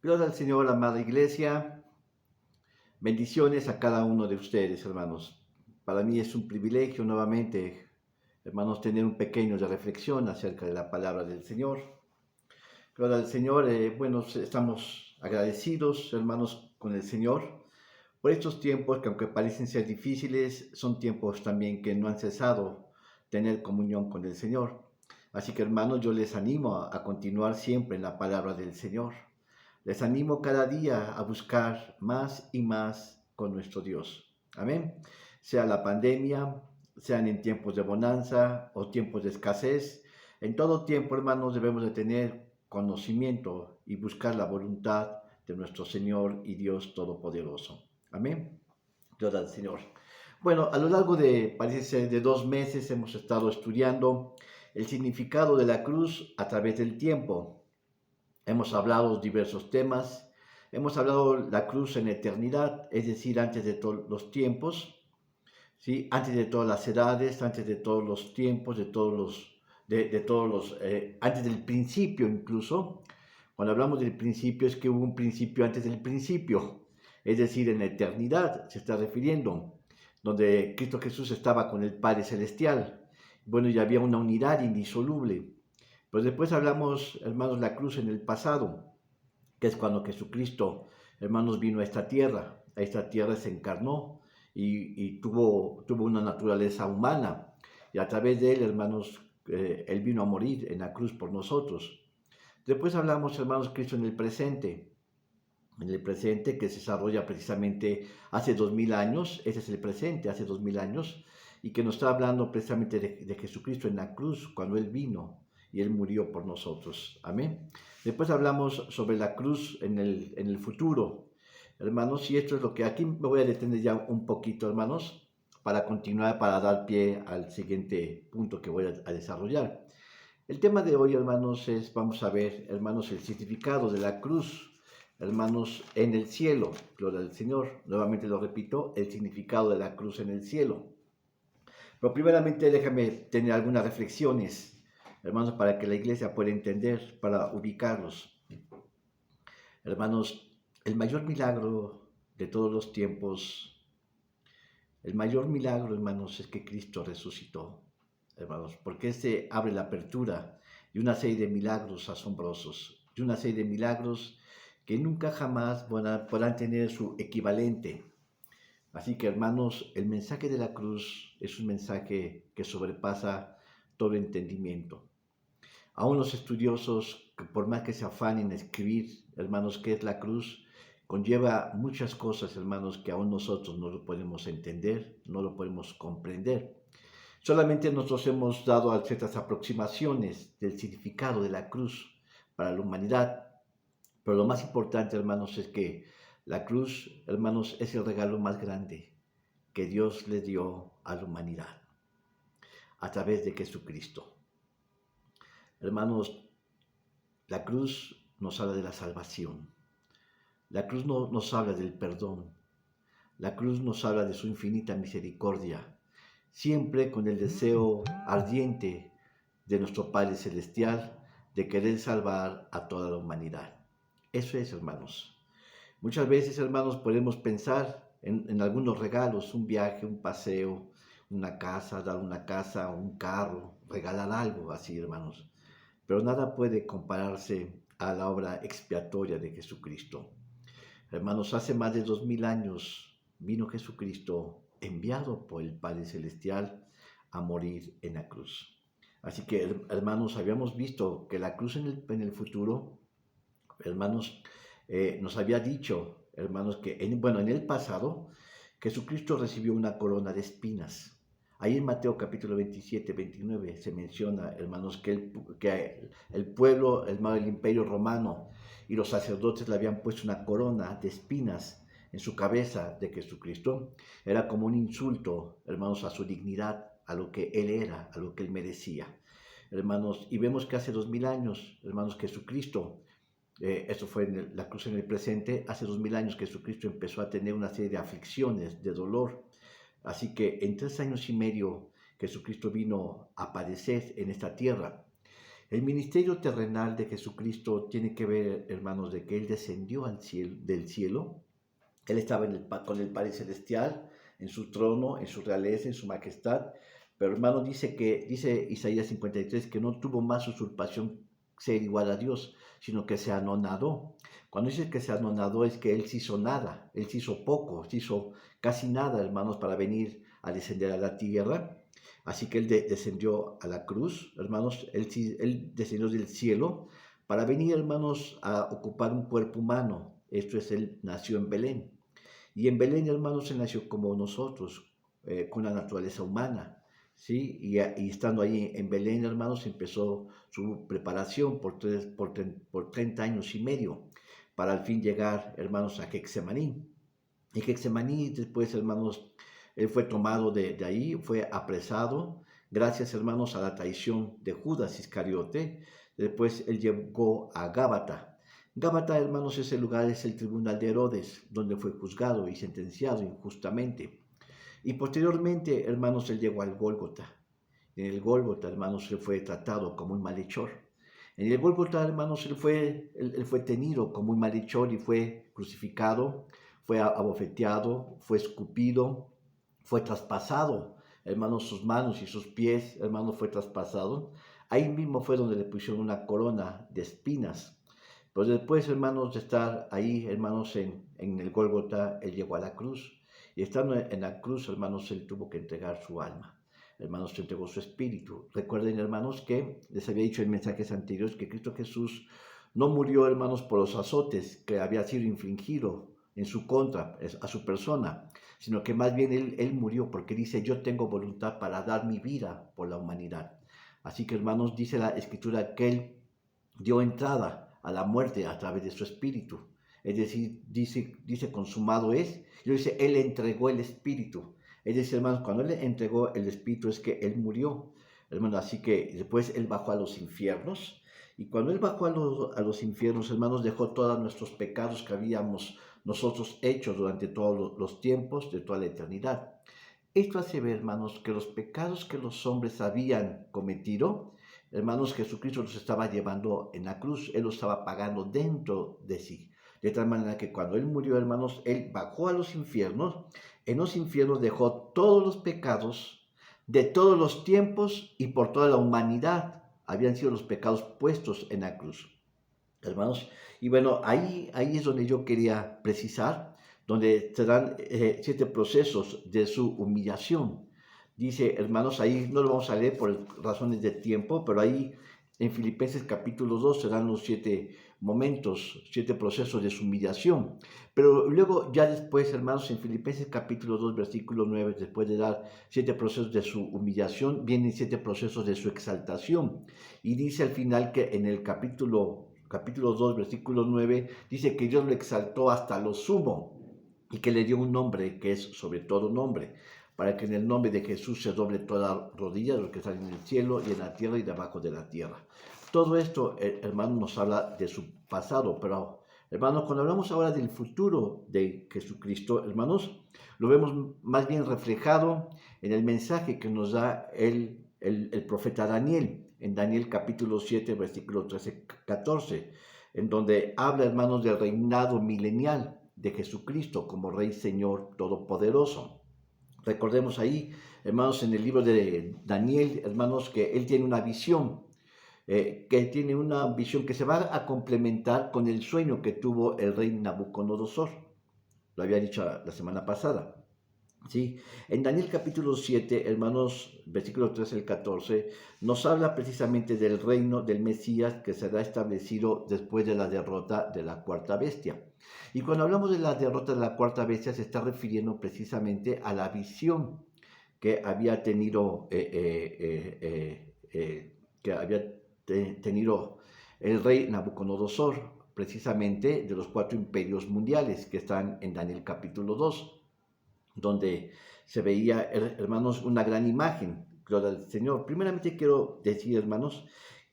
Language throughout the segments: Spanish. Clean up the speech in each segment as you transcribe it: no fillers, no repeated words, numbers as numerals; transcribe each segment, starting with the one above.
Gloria al Señor, amada iglesia. Bendiciones a cada uno de ustedes, hermanos. Para mí es un privilegio nuevamente, hermanos, tener un pequeño de reflexión acerca de la palabra del Señor. Gloria al Señor. Bueno, estamos agradecidos, hermanos, con el Señor por estos tiempos que, aunque parecen ser difíciles, son tiempos también que no han cesado tener comunión con el Señor. Así que, hermanos, yo les animo a continuar siempre en la palabra del Señor. Les animo cada día a buscar más y más con nuestro Dios. Amén. Sea la pandemia, sean en tiempos de bonanza o tiempos de escasez, en todo tiempo, hermanos, debemos de tener conocimiento y buscar la voluntad de nuestro Señor y Dios Todopoderoso. Amén. Gloria al Señor. Bueno, a lo largo de, parece ser, de 2 meses hemos estado estudiando el significado de la cruz a través del tiempo. Hemos hablado diversos temas. Hemos hablado la cruz en eternidad, es decir, antes de todos los tiempos, ¿sí? Antes de todas las edades, antes de todos los tiempos, antes del principio incluso. Cuando hablamos del principio es que hubo un principio antes del principio, es decir, en la eternidad se está refiriendo, donde Cristo Jesús estaba con el Padre Celestial. Bueno, y había una unidad indisoluble. Pues después hablamos, hermanos, la cruz en el pasado, que es cuando Jesucristo, hermanos, vino a esta tierra. A esta tierra se encarnó y tuvo una naturaleza humana. Y a través de él, hermanos, él vino a morir en la cruz por nosotros. Después hablamos, hermanos, Cristo en el presente que se desarrolla precisamente hace 2000 años. Ese es el presente, hace 2000 años, y que nos está hablando precisamente de Jesucristo en la cruz, cuando Él vino y Él murió por nosotros. Amén. Después hablamos sobre la cruz en el futuro, hermanos, y esto es lo que aquí me voy a detener ya un poquito, hermanos, para continuar, para dar pie al siguiente punto que voy a desarrollar. El tema de hoy, hermanos, vamos a ver, hermanos, el significado de la cruz, hermanos, en el cielo. Gloria al Señor. Nuevamente lo repito, el significado de la cruz en el cielo. Pero primeramente déjame tener algunas reflexiones, hermanos, para que la iglesia pueda entender, para ubicarlos. Hermanos, el mayor milagro de todos los tiempos, el mayor milagro, hermanos, es que Cristo resucitó, hermanos, porque este abre la apertura de una serie de milagros asombrosos, de una serie de milagros que nunca jamás podrán tener su equivalente. Así que, hermanos, el mensaje de la cruz es un mensaje que sobrepasa todo entendimiento. Aún los estudiosos, por más que se afanen en escribir, hermanos, qué es la cruz, conlleva muchas cosas, hermanos, que aún nosotros no lo podemos entender, no lo podemos comprender. Solamente nosotros hemos dado ciertas aproximaciones del significado de la cruz para la humanidad. Pero lo más importante, hermanos, es que la cruz, hermanos, es el regalo más grande que Dios le dio a la humanidad a través de Jesucristo. Hermanos, la cruz nos habla de la salvación. La cruz nos habla del perdón. La cruz nos habla de su infinita misericordia, siempre con el deseo ardiente de nuestro Padre Celestial de querer salvar a toda la humanidad. Eso es, hermanos. Muchas veces, hermanos, podemos pensar en algunos regalos, un viaje, un paseo, una casa, dar una casa, un carro, regalar algo así, hermanos. Pero nada puede compararse a la obra expiatoria de Jesucristo. Hermanos, hace más de 2000 años vino Jesucristo enviado por el Padre Celestial a morir en la cruz. Así que, hermanos, habíamos visto que la cruz en el futuro, hermanos, nos había dicho, hermanos, que en el pasado, Jesucristo recibió una corona de espinas. Ahí en Mateo capítulo 27, 29 se menciona, hermanos, que el pueblo, el imperio romano y los sacerdotes le habían puesto una corona de espinas en su cabeza de Jesucristo. Era como un insulto, hermanos, a su dignidad, a lo que él era, a lo que él merecía. Hermanos, y vemos que hace 2000 años, hermanos, Jesucristo, esto fue en la cruz en el presente, hace 2000 años Jesucristo empezó a tener una serie de aflicciones, de dolor. Así que en 3 años y medio Jesucristo vino a padecer en esta tierra. El ministerio terrenal de Jesucristo tiene que ver, hermanos, de que Él descendió del cielo. Él estaba con el Padre Celestial, en su trono, en su realeza, en su majestad. Pero hermano, dice Isaías 53 que no tuvo más usurpación ser igual a Dios, sino que se anonadó. Cuando dice que se anonadó es que Él se hizo nada, Él se hizo poco, se hizo casi nada, hermanos, para venir a descender a la tierra. Así que Él descendió a la cruz, hermanos, él descendió del cielo para venir, hermanos, a ocupar un cuerpo humano. Esto es, Él nació en Belén. Y en Belén, hermanos, Él nació como nosotros, con la naturaleza humana. ¿Sí? Y estando ahí en Belén, hermanos, empezó su preparación por 30 años y medio, para al fin llegar, hermanos, a Getsemaní. Y Getsemaní, después, hermanos, él fue tomado de ahí, fue apresado, gracias, hermanos, a la traición de Judas Iscariote. Después él llegó a Gábata. Gábata, hermanos, ese lugar es el tribunal de Herodes, donde fue juzgado y sentenciado injustamente. Y posteriormente, hermanos, él llegó al Gólgota. En el Gólgota, hermanos, él fue tratado como un malhechor. En el Gólgota, hermanos, él fue tenido como un malhechor y fue crucificado, fue abofeteado, fue escupido, fue traspasado. Hermanos, sus manos y sus pies, hermanos, fue traspasado. Ahí mismo fue donde le pusieron una corona de espinas. Pero después, hermanos, de estar ahí, hermanos, en el Gólgota, él llegó a la cruz. Y estando en la cruz, hermanos, él tuvo que entregar su alma. Hermanos, se entregó su espíritu. Recuerden, hermanos, que les había dicho en mensajes anteriores que Cristo Jesús no murió, hermanos, por los azotes que había sido infligido en su contra, a su persona, sino que más bien él murió porque dice, yo tengo voluntad para dar mi vida por la humanidad. Así que, hermanos, dice la Escritura que él dio entrada a la muerte a través de su espíritu. Es decir, dice consumado es, y dice, él entregó el espíritu. Es decir, hermanos, cuando él entregó el espíritu es que él murió, hermanos, así que después él bajó a los infiernos, y cuando él bajó a los infiernos, hermanos, dejó todos nuestros pecados que habíamos nosotros hecho durante todos los tiempos, de toda la eternidad. Esto hace ver, hermanos, que los pecados que los hombres habían cometido, hermanos, Jesucristo los estaba llevando en la cruz, Él los estaba pagando dentro de sí. De tal manera que cuando Él murió, hermanos, Él bajó a los infiernos, en los infiernos dejó todos los pecados de todos los tiempos y por toda la humanidad. Habían sido los pecados puestos en la cruz, hermanos. Y bueno, ahí es donde yo quería precisar, donde se dan 7 procesos de su humillación. Dice, hermanos, ahí no lo vamos a leer por razones de tiempo, pero ahí en Filipenses capítulo 2 se dan los 7 momentos, 7 procesos de su humillación. Pero luego, ya después, hermanos, en Filipenses capítulo 2, versículo 9, después de dar 7 procesos de su humillación, vienen 7 procesos de su exaltación. Y dice al final que en el capítulo 2, versículo 9, dice que Dios lo exaltó hasta lo sumo y que le dio un nombre que es sobre todo nombre, para que en el nombre de Jesús se doble toda rodilla de los que están en el cielo y en la tierra y debajo de la tierra. Todo esto, hermanos, nos habla de su pasado, pero, hermanos, cuando hablamos ahora del futuro de Jesucristo, hermanos, lo vemos más bien reflejado en el mensaje que nos da el profeta Daniel, en Daniel capítulo 7, versículo 13-14, en donde habla, hermanos, del reinado milenial de Jesucristo como Rey Señor Todopoderoso. Recordemos ahí, hermanos, en el libro de Daniel, hermanos, que él tiene una visión, que se va a complementar con el sueño que tuvo el rey Nabucodonosor. Lo había dicho la semana pasada. ¿Sí? En Daniel capítulo 7, hermanos, versículos 13 al 14, nos habla precisamente del reino del Mesías que será establecido después de la derrota de la cuarta bestia. Y cuando hablamos de la derrota de la cuarta bestia, se está refiriendo precisamente a la visión que había tenido, tenido el rey Nabucodonosor, precisamente de los 4 imperios mundiales que están en Daniel capítulo 2. Donde se veía, hermanos, una gran imagen, gloria al Señor. Primeramente quiero decir, hermanos,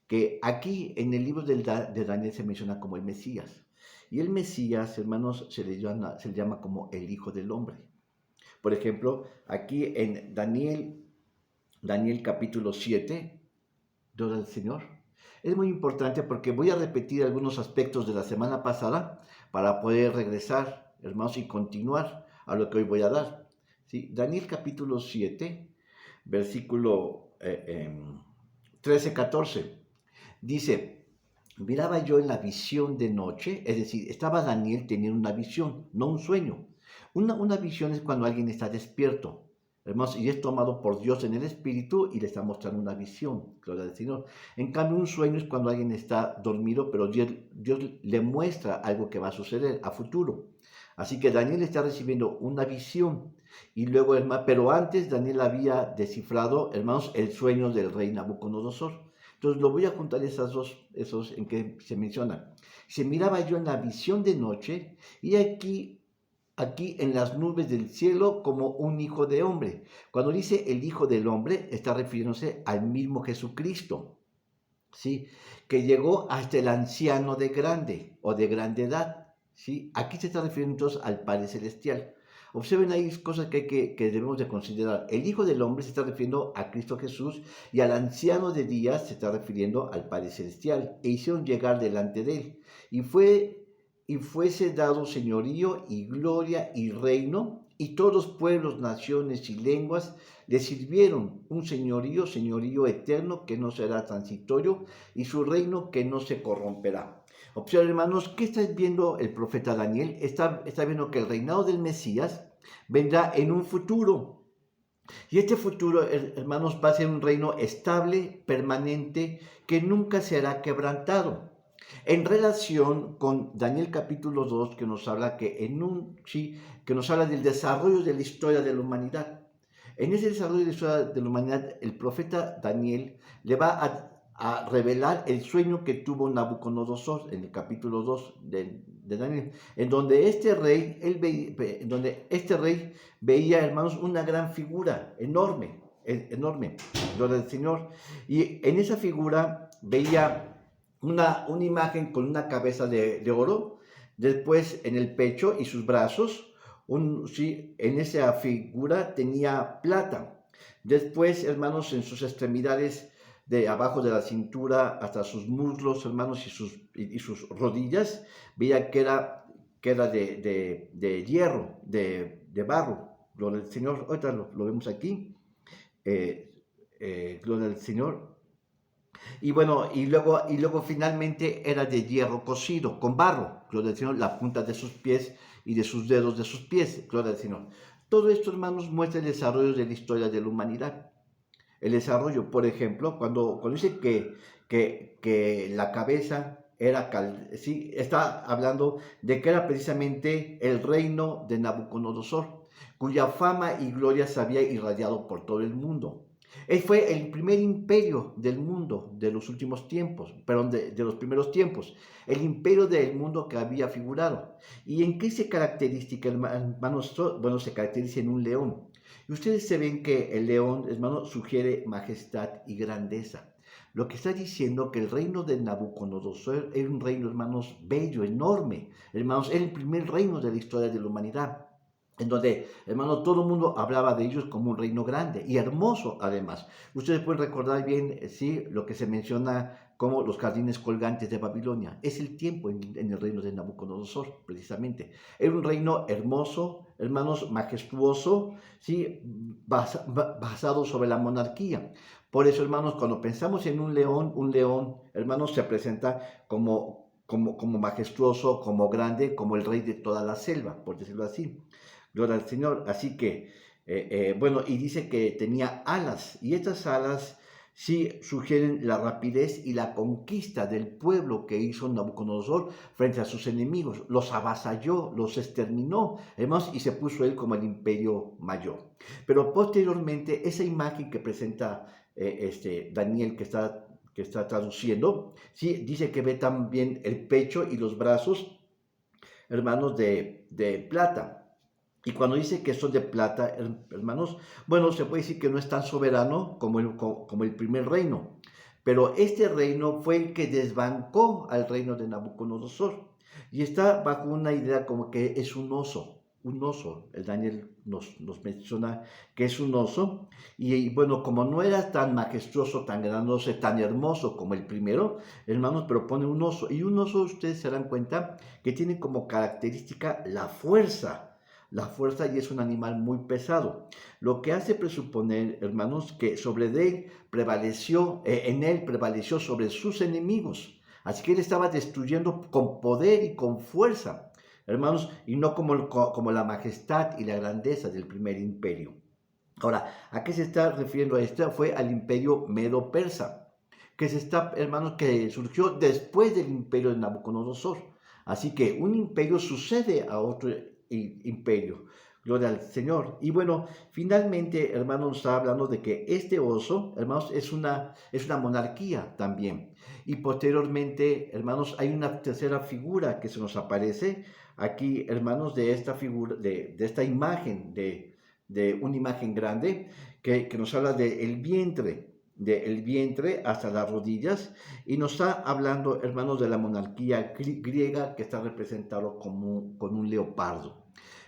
que aquí en el libro de Daniel se menciona como el Mesías. Y el Mesías, hermanos, se le llama como el Hijo del Hombre. Por ejemplo, aquí en Daniel Daniel capítulo 7, gloria al Señor. Es muy importante porque voy a repetir algunos aspectos de la semana pasada para poder regresar, hermanos, y continuar a lo que hoy voy a dar. ¿Sí? Daniel capítulo 7, versículo 13-14. Dice, miraba yo en la visión de noche, es decir, estaba Daniel teniendo una visión, no un sueño. Una visión es cuando alguien está despierto, hermanos, y es tomado por Dios en el Espíritu y le está mostrando una visión, gloria al Señor. En cambio, un sueño es cuando alguien está dormido, pero Dios le muestra algo que va a suceder a futuro. Así que Daniel está recibiendo una visión y luego, hermano, pero antes Daniel había descifrado, hermanos, el sueño del rey Nabucodonosor. Entonces lo voy a juntar esos en que se menciona. Se miraba yo en la visión de noche y aquí en las nubes del cielo como un hijo de hombre. Cuando dice el hijo del hombre, está refiriéndose al mismo Jesucristo, ¿sí? Que llegó hasta el anciano de grande o de grande edad, ¿sí? Aquí se está refiriendo entonces al Padre Celestial. Observen ahí cosas que debemos de considerar. El Hijo del Hombre se está refiriendo a Cristo Jesús y al anciano de días se está refiriendo al Padre Celestial. E hicieron llegar delante de él. Y fuese dado señorío y gloria y reino, y todos los pueblos, naciones y lenguas le sirvieron un señorío eterno que no será transitorio, y su reino que no se corromperá. Observen, hermanos, ¿qué está viendo el profeta Daniel? Está viendo que el reinado del Mesías vendrá en un futuro. Y este futuro, hermanos, va a ser un reino estable, permanente, que nunca será quebrantado. En relación con Daniel capítulo 2, que nos habla que nos habla del desarrollo de la historia de la humanidad. En ese desarrollo de la historia de la humanidad, el profeta Daniel le va a revelar el sueño que tuvo Nabucodonosor en el capítulo 2 de Daniel, en donde este rey veía, hermanos, una gran figura enorme, gloria al Señor, y en esa figura veía una imagen con una cabeza de oro, después en el pecho y sus brazos, en esa figura tenía plata. Después, hermanos, en sus extremidades, de abajo de la cintura hasta sus muslos, hermanos, y sus rodillas, veía que era de hierro, de barro. Gloria al Señor. Ahorita lo vemos aquí. Gloria al Señor. Y bueno, y luego finalmente era de hierro cocido, con barro, gloria al Señor, la punta de sus pies y de sus dedos de sus pies, gloria al Señor. Todo esto, hermanos, muestra el desarrollo de la historia de la humanidad. El desarrollo, por ejemplo, cuando dice que la cabeza era, sí, está hablando de que era precisamente el reino de Nabucodonosor, cuya fama y gloria se había irradiado por todo el mundo. Él fue el primer imperio del mundo de los últimos tiempos, perdón, de los primeros tiempos, el imperio del mundo que había figurado. ¿Y en qué se caracteriza, hermanos? Bueno, se caracteriza en un león. Y ustedes se ven que el león, hermano, sugiere majestad y grandeza. Lo que está diciendo que el reino de Nabucodonosor era un reino, hermanos, bello, enorme. Hermanos, era el primer reino de la historia de la humanidad, en donde, hermano, todo el mundo hablaba de ellos como un reino grande y hermoso, además. Ustedes pueden recordar bien, sí, lo que se menciona como los jardines colgantes de Babilonia. Es el tiempo en el reino de Nabucodonosor, precisamente. Era un reino hermoso, hermanos, majestuoso, sí, basado sobre la monarquía. Por eso, hermanos, cuando pensamos en un león, hermanos, se presenta como majestuoso, como grande, como el rey de toda la selva, por decirlo así. Gloria al Señor. Así que, bueno, y dice que tenía alas, y estas alas sí sugieren la rapidez y la conquista del pueblo que hizo Nabucodonosor frente a sus enemigos. Los avasalló, los exterminó, además, y se puso él como el imperio mayor. Pero posteriormente, esa imagen que presenta Daniel, que está traduciendo, sí, dice que ve también el pecho y los brazos, hermanos, de plata. Y cuando dice que son de plata, hermanos, bueno, se puede decir que no es tan soberano como el primer reino. Pero este reino fue el que desbancó al reino de Nabucodonosor. Y está bajo una idea como que es un oso. un oso. El Daniel nos menciona que es un oso. Y bueno, como no era tan majestuoso, tan grandoso, tan hermoso como el primero, hermanos, pero pone un oso. Y un oso, ustedes se dan cuenta que tiene como característica la fuerza. La fuerza y es un animal muy pesado. Lo que hace presuponer, hermanos, que sobre él prevaleció, en él prevaleció sobre sus enemigos. Así que él estaba destruyendo con poder y con fuerza, hermanos, y no como la majestad y la grandeza del primer imperio. Ahora, ¿a qué se está refiriendo esto? Fue al imperio medo-persa, que se está, hermanos, que surgió después del imperio de Nabucodonosor. Así que un imperio sucede a otro imperio. Gloria al Señor. Y bueno, finalmente, hermanos, nos está hablando de que este oso, hermanos, es una monarquía también. Y posteriormente, hermanos, hay una tercera figura que se nos aparece aquí, hermanos, de esta figura, de esta imagen, de una imagen grande que nos habla del vientre hasta las rodillas, y nos está hablando, hermanos, de la monarquía griega que está representado con un leopardo.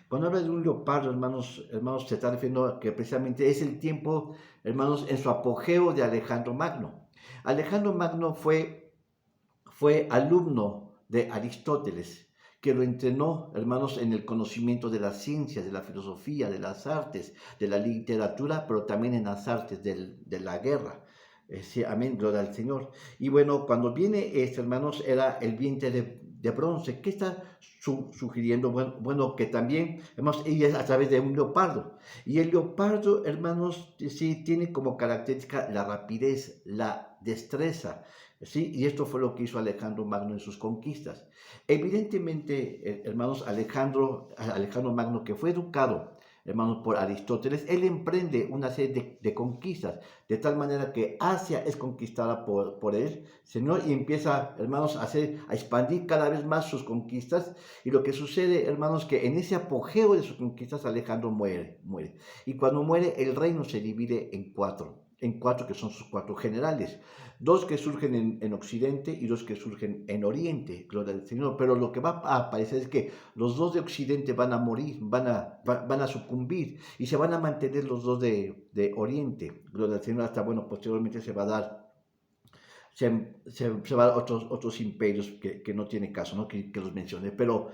Cuando habla de un leopardo, hermanos, se está refiriendo a que precisamente es el tiempo, hermanos, en su apogeo de Alejandro Magno. Alejandro Magno fue alumno de Aristóteles, que lo entrenó, hermanos, en el conocimiento de las ciencias, de la filosofía, de las artes, de la literatura, pero también en las artes de la guerra. Sí, amén, gloria al Señor. Y bueno, cuando viene este, hermanos, era el vientre de bronce. ¿Qué está sugiriendo? Bueno, que también, hermanos, ella es a través de un leopardo. Y el leopardo, hermanos, sí, tiene como característica la rapidez, la destreza. ¿Sí? Y esto fue lo que hizo Alejandro Magno en sus conquistas. Evidentemente, hermanos, Alejandro Magno, que fue educado, hermanos, por Aristóteles, él emprende una serie de conquistas, de tal manera que Asia es conquistada por él, Señor, y empieza, hermanos, a expandir cada vez más sus conquistas, y lo que sucede, hermanos, que en ese apogeo de sus conquistas Alejandro muere, y cuando muere el reino se divide en cuatro que son sus cuatro generales, dos que surgen en Occidente y dos que surgen en Oriente, gloria al Señor, pero lo que va a aparecer es que los dos de Occidente van a morir, van a sucumbir y se van a mantener los dos de Oriente, gloria al Señor, hasta, bueno, posteriormente se va a dar se va a otros imperios que no tiene caso, ¿no? Que los mencione. Pero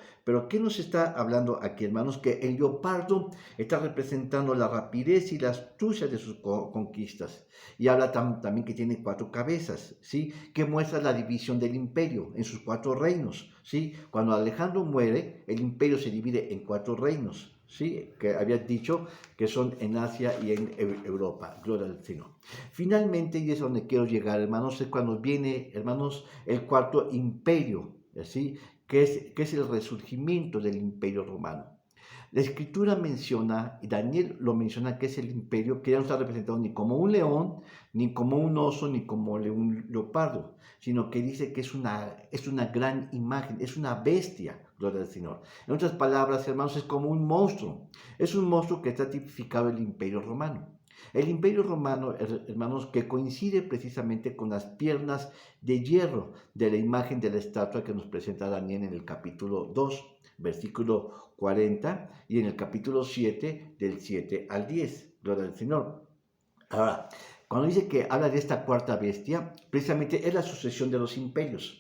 ¿qué nos está hablando aquí, hermanos? Que el leopardo está representando la rapidez y la astucia de sus conquistas. Y habla también que tiene cuatro cabezas, ¿sí? Que muestra la división del imperio en sus cuatro reinos, ¿sí? Cuando Alejandro muere, el imperio se divide en cuatro reinos. Sí, que había dicho que son en Asia y en Europa. Gloria al Señor. Finalmente, y es donde quiero llegar, hermanos, es cuando viene, hermanos, el cuarto imperio, ¿sí? Que es el resurgimiento del imperio romano. La escritura menciona, y Daniel lo menciona, que es el imperio que ya no está representado ni como un león, ni como un oso, ni como un leopardo, sino que dice que es una gran imagen, es una bestia, gloria al Señor. En otras palabras, hermanos, es como un monstruo. Es un monstruo que está tipificado en el imperio romano. El imperio romano, hermanos, que coincide precisamente con las piernas de hierro de la imagen de la estatua que nos presenta Daniel en el capítulo 2, versículo 40, y en el capítulo 7, del 7 al 10. Gloria al Señor. Ahora, cuando dice que habla de esta cuarta bestia, precisamente es la sucesión de los imperios.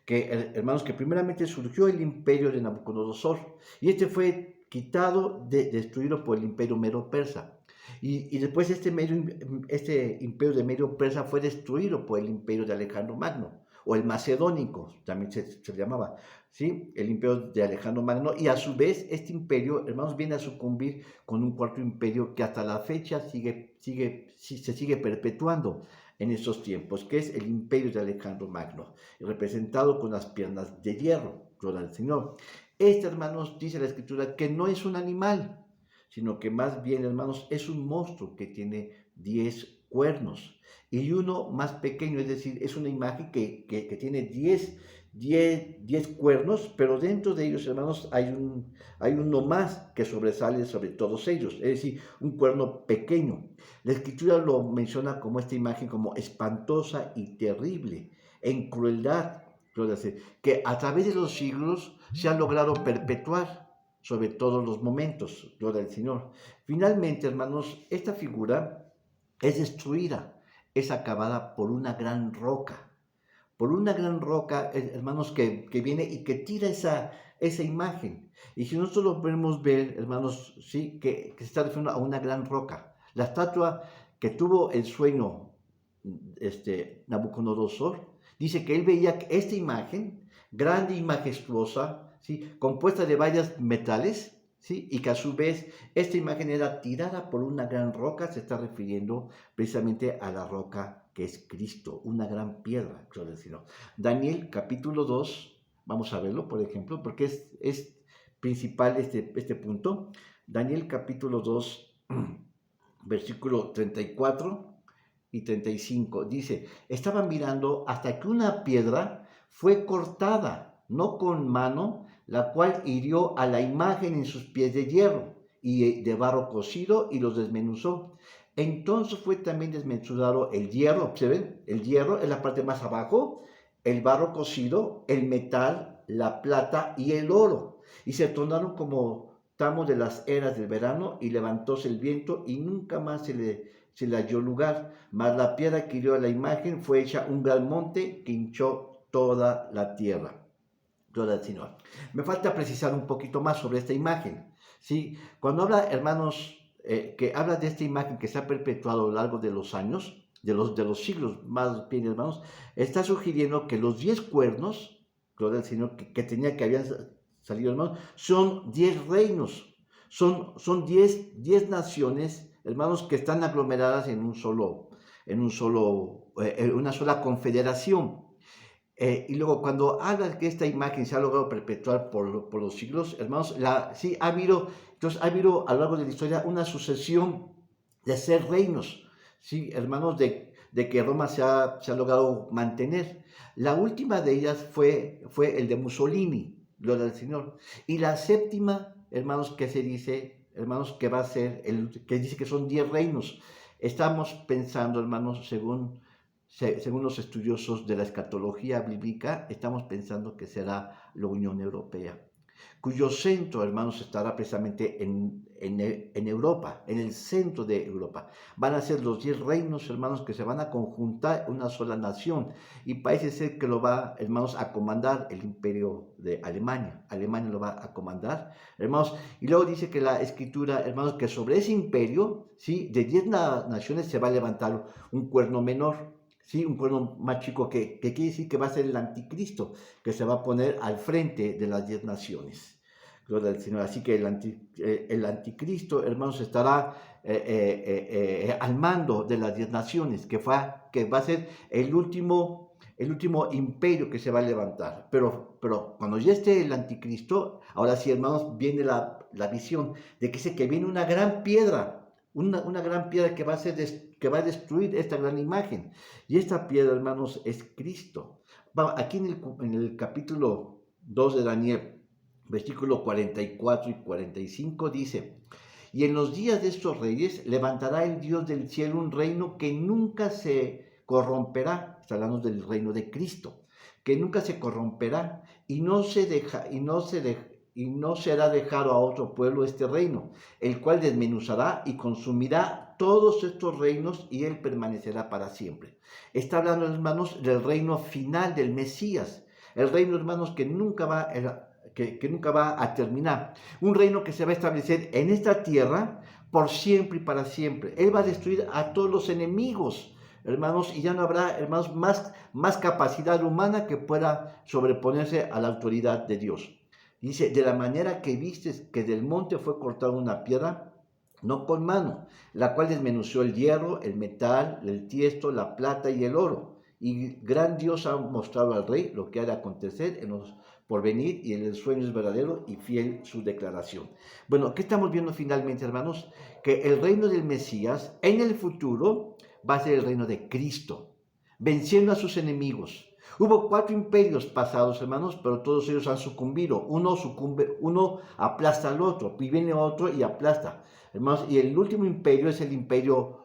Que, hermanos, que primeramente surgió el imperio de Nabucodonosor, y este fue quitado, destruido por el imperio medo-persa. Y después este imperio de Medio Persa fue destruido por el imperio de Alejandro Magno, o el macedónico, también se llamaba, ¿sí? El imperio de Alejandro Magno, y a su vez este imperio, hermanos, viene a sucumbir con un cuarto imperio que hasta la fecha se sigue perpetuando en estos tiempos, que es el imperio de Alejandro Magno, representado con las piernas de hierro, gloria al Señor. Este, hermanos, dice la Escritura que no es un animal, sino que más bien, hermanos, es un monstruo que tiene 10 cuernos y uno más pequeño, es decir, es una imagen que tiene 10 cuernos, pero dentro de ellos, hermanos, hay uno más que sobresale sobre todos ellos, es decir, un cuerno pequeño. La Escritura lo menciona como esta imagen como espantosa y terrible, en crueldad, que a través de los siglos se ha logrado perpetuar. sobre todos los momentos. Gloria al Señor. Finalmente, hermanos, esta figura es destruida, es acabada por una gran roca. Por una gran roca, hermanos, que viene y que tira esa imagen. Y si nosotros lo podemos ver, hermanos, sí, que se está refiriendo a una gran roca. La estatua que tuvo el sueño Nabucodonosor, dice que él veía esta imagen, grande y majestuosa, ¿sí?, compuesta de varios metales, ¿sí?, y que a su vez esta imagen era tirada por una gran roca. Se está refiriendo precisamente a la roca que es Cristo, una gran piedra, quiero decirlo. Daniel capítulo 2, vamos a verlo, por ejemplo, porque es principal este punto. Daniel capítulo 2, versículo 34 y 35, dice: estaban mirando hasta que una piedra fue cortada, no con mano, la cual hirió a la imagen en sus pies de hierro y de barro cocido y los desmenuzó. Entonces fue también desmenuzado el hierro. ¿Observen? El hierro es la parte más abajo, el barro cocido, el metal, la plata y el oro. Y se tornaron como tamos de las eras del verano, y levantóse el viento y nunca más se le halló lugar. Mas la piedra que hirió a la imagen fue hecha un gran monte que hinchó toda la tierra. Gloria al Señor. Me falta precisar un poquito más sobre esta imagen, ¿sí? Cuando habla, hermanos, que habla de esta imagen que se ha perpetuado a lo largo de los años, de los siglos más bien, hermanos, está sugiriendo que los 10 cuernos, gloria al Señor, que habían salido, hermanos, son 10 reinos, son 10 naciones, hermanos, que están aglomeradas en una sola confederación. Y luego, cuando habla que esta imagen se ha logrado perpetuar por los siglos, hermanos, sí ha habido a lo largo de la historia una sucesión de ser reinos, sí, hermanos, de que Roma se ha logrado mantener. La última de ellas fue el de Mussolini, gloria al Señor. Y la séptima, hermanos, que se dice, hermanos, que va a ser, que dice que son 10 reinos. Estamos pensando, hermanos, según los estudiosos de la escatología bíblica, estamos pensando que será la Unión Europea, cuyo centro, hermanos, estará precisamente en Europa, en el centro de Europa. Van a ser los 10 reinos, hermanos, que se van a conjuntar en una sola nación, y parece ser que lo va, hermanos, a comandar el imperio de Alemania. Alemania lo va a comandar, hermanos, y luego dice que la escritura, hermanos, que sobre ese imperio, ¿sí?, de 10 naciones se va a levantar un cuerno menor. Sí, un cuerno más chico que quiere decir que va a ser el anticristo, que se va a poner al frente de las 10 naciones. Gloria al Señor. Así que el anticristo, hermanos, estará al mando de las 10 naciones, que va a ser el último imperio que se va a levantar. Pero cuando ya esté el anticristo, ahora sí, hermanos, viene la visión de que dice que viene una gran piedra. Una gran piedra que va a destruir esta gran imagen. Y esta piedra, hermanos, es Cristo. Aquí en el capítulo 2 de Daniel, versículo 44 y 45, dice: y en los días de estos reyes levantará el Dios del cielo un reino que nunca se corromperá. Está hablando del reino de Cristo, que nunca se corromperá y no será dejado a otro pueblo este reino, el cual desmenuzará y consumirá todos estos reinos, y él permanecerá para siempre. Está hablando, hermanos, del reino final del Mesías, el reino, hermanos, que nunca va a terminar, un reino que se va a establecer en esta tierra por siempre y para siempre. Él va a destruir a todos los enemigos, hermanos, y ya no habrá, hermanos, más capacidad humana que pueda sobreponerse a la autoridad de Dios. Dice: de la manera que vistes que del monte fue cortada una piedra, no con mano, la cual desmenuzó el hierro, el metal, el tiesto, la plata y el oro. Y gran Dios ha mostrado al rey lo que ha de acontecer en los porvenir, y en el sueño es verdadero y fiel su declaración. Bueno, ¿qué estamos viendo finalmente, hermanos? Que el reino del Mesías en el futuro va a ser el reino de Cristo, venciendo a sus enemigos. Hubo 4 imperios pasados, hermanos, pero todos ellos han sucumbido. Uno aplasta al otro, y viene otro y aplasta, hermanos. Y el último imperio es el imperio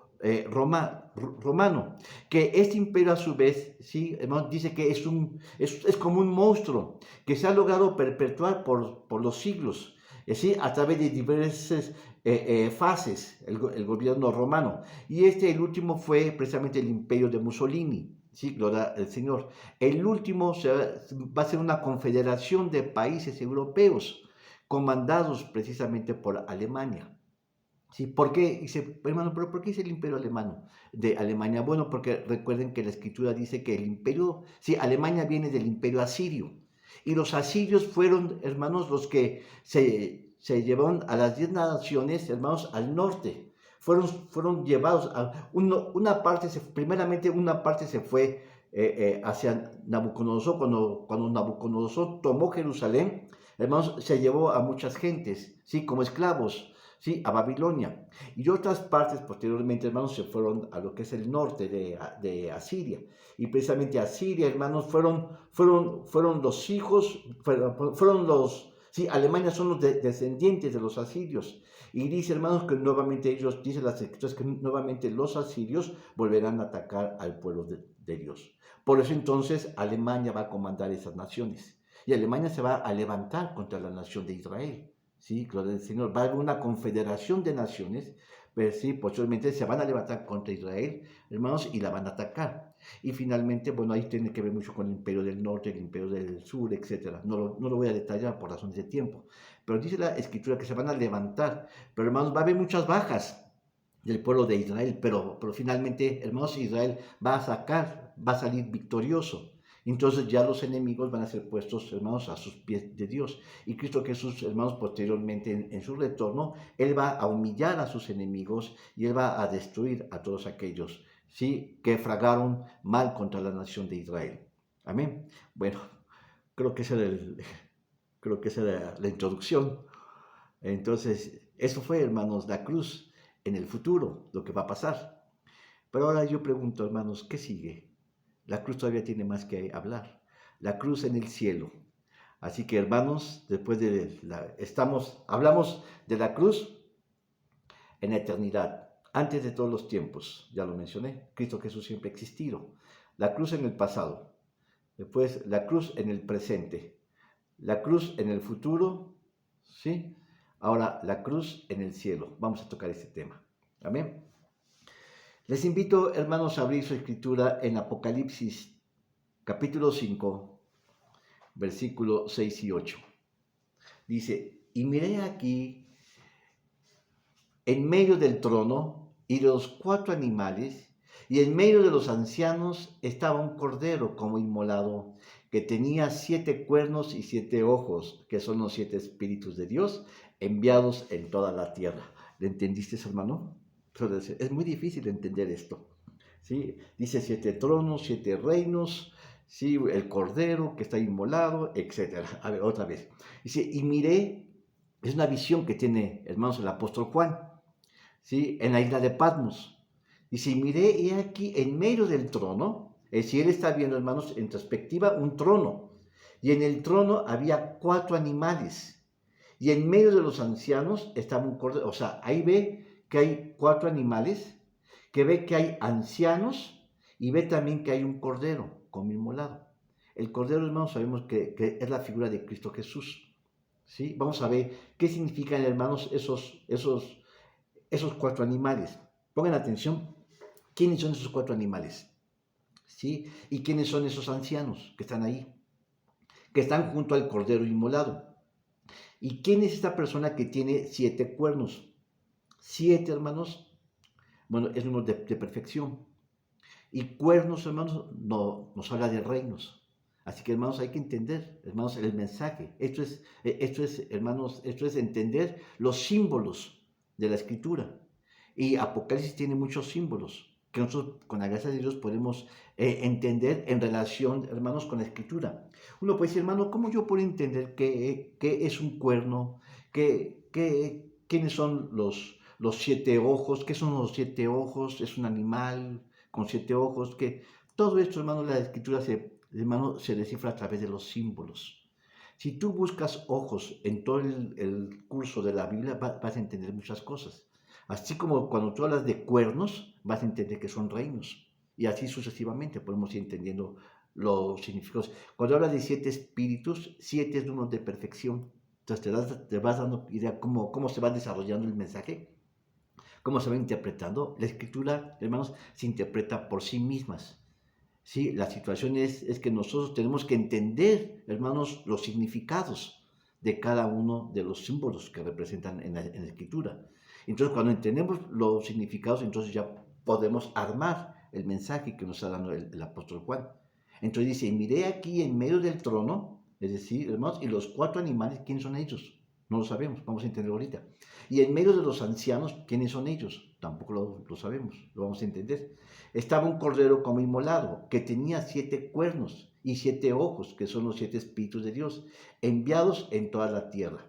romano, que este imperio a su vez, sí, hermanos, dice que es como un monstruo que se ha logrado perpetuar por los siglos. ¿sí? A través de diversas fases, el gobierno romano. Y el último fue precisamente el imperio de Mussolini, ¿sí? Gloria al Señor. El último va a ser una confederación de países europeos, comandados precisamente por Alemania. Sí, ¿por qué? Dice, hermano, pero ¿por qué es el imperio alemán de Alemania? Bueno, porque recuerden que la escritura dice que el imperio, sí, Alemania viene del imperio asirio. Y los asirios fueron, hermanos, los que se llevaron a las 10 naciones, hermanos, al norte. Fueron llevados a una parte, primeramente una parte se fue hacia Nabucodonosor. Cuando Nabucodonosor tomó Jerusalén, hermanos, se llevó a muchas gentes, sí, como esclavos, sí, a Babilonia. Y otras partes posteriormente, hermanos, se fueron a lo que es el norte de Asiria. Y precisamente Asiria, hermanos, fueron los hijos, fueron los, sí, Alemania son los descendientes de los asirios. Y dice, hermanos, que nuevamente ellos, dice las escrituras, que nuevamente los asirios volverán a atacar al pueblo de Dios. Por eso entonces Alemania va a comandar esas naciones. Y Alemania se va a levantar contra la nación de Israel. ¿Sí? Gloria al Señor. Va a haber una confederación de naciones, pero sí, posteriormente se van a levantar contra Israel, hermanos, y la van a atacar. Y finalmente, bueno, ahí tiene que ver mucho con el imperio del norte, el imperio del sur, etc. No lo voy a detallar por razones de tiempo. Pero dice la escritura que se van a levantar. Pero hermanos, va a haber muchas bajas del pueblo de Israel, pero finalmente, hermanos, Israel va a salir victorioso. Entonces ya los enemigos van a ser puestos, hermanos, a sus pies de Dios. Y Cristo Jesús, hermanos, posteriormente en su retorno, Él va a humillar a sus enemigos y Él va a destruir a todos aquellos, ¿sí?, que fragaron mal contra la nación de Israel. Amén. Bueno, creo que esa era, creo que esa era la introducción. Entonces, eso fue, hermanos, la cruz en el futuro, lo que va a pasar. Pero ahora yo pregunto, hermanos, ¿qué sigue? La cruz todavía tiene más que hablar. La cruz en el cielo. Así que, hermanos, después hablamos de la cruz en la eternidad, antes de todos los tiempos, ya lo mencioné, Cristo Jesús siempre ha existido. La cruz en el pasado, después la cruz en el presente, la cruz en el futuro, ¿sí? Ahora la cruz en el cielo. Vamos a tocar este tema. Amén. Les invito, hermanos, a abrir su escritura en Apocalipsis, capítulo 5, versículos 6 y 8. Dice, y miré aquí, en medio del trono y de los 4 animales, y en medio de los ancianos estaba un cordero como inmolado, que tenía 7 cuernos y 7 ojos, que son los 7 espíritus de Dios, enviados en toda la tierra. ¿Le entendiste, hermano? Es muy difícil entender esto. ¿Sí? Dice 7 tronos, 7 reinos, ¿sí? El cordero que está inmolado, etc. A ver, otra vez. Dice, y miré, es una visión que tiene, hermanos, el apóstol Juan, ¿sí?, en la isla de Patmos. Dice, y miré, y aquí en medio del trono, es decir, él está viendo, hermanos, en perspectiva, un trono. Y en el trono había 4 animales. Y en medio de los ancianos estaba un cordero. O sea, ahí ve que hay 4 animales, que ve que hay ancianos, y ve también que hay un cordero como inmolado. El cordero, hermanos, sabemos que es la figura de Cristo Jesús. ¿Sí? Vamos a ver qué significan, hermanos, esos 4 animales. Pongan atención, ¿quiénes son esos 4 animales? ¿Sí? ¿Y quiénes son esos ancianos que están ahí? Que están junto al cordero inmolado. ¿Y quién es esta persona que tiene 7 cuernos? 7, hermanos, bueno, es número de perfección. Y cuernos, hermanos, no, nos habla de reinos. Así que, hermanos, hay que entender, hermanos, el mensaje. Hermanos, esto es entender los símbolos de la Escritura. Y Apocalipsis tiene muchos símbolos que nosotros, con la gracia de Dios, podemos entender en relación, hermanos, con la Escritura. Uno puede decir, hermano, ¿cómo yo puedo entender qué es un cuerno? ¿Quiénes son los 7 ojos? ¿Qué son los 7 ojos? ¿Es un animal con 7 ojos? Que todo esto, hermano, la Escritura se descifra a través de los símbolos. Si tú buscas ojos en todo el curso de la Biblia, vas a entender muchas cosas. Así como cuando tú hablas de cuernos, vas a entender que son reinos. Y así sucesivamente podemos ir entendiendo los significados. Cuando hablas de 7 espíritus, 7 es número de perfección. Entonces te vas dando idea cómo se va desarrollando el mensaje, cómo se va interpretando. La escritura, hermanos, se interpreta por sí mismas. Sí, la situación es que nosotros tenemos que entender, hermanos, los significados de cada uno de los símbolos que representan en la escritura. Entonces, cuando entendemos los significados, entonces ya podemos armar el mensaje que nos está dando el apóstol Juan. Entonces dice, miré aquí en medio del trono, es decir, hermanos, y los 4 animales, ¿quiénes son ellos? No lo sabemos, vamos a entender ahorita. Y en medio de los ancianos, ¿quiénes son ellos? Tampoco lo sabemos, lo vamos a entender. Estaba un cordero como inmolado, que tenía 7 cuernos y 7 ojos, que son los 7 espíritus de Dios, enviados en toda la tierra.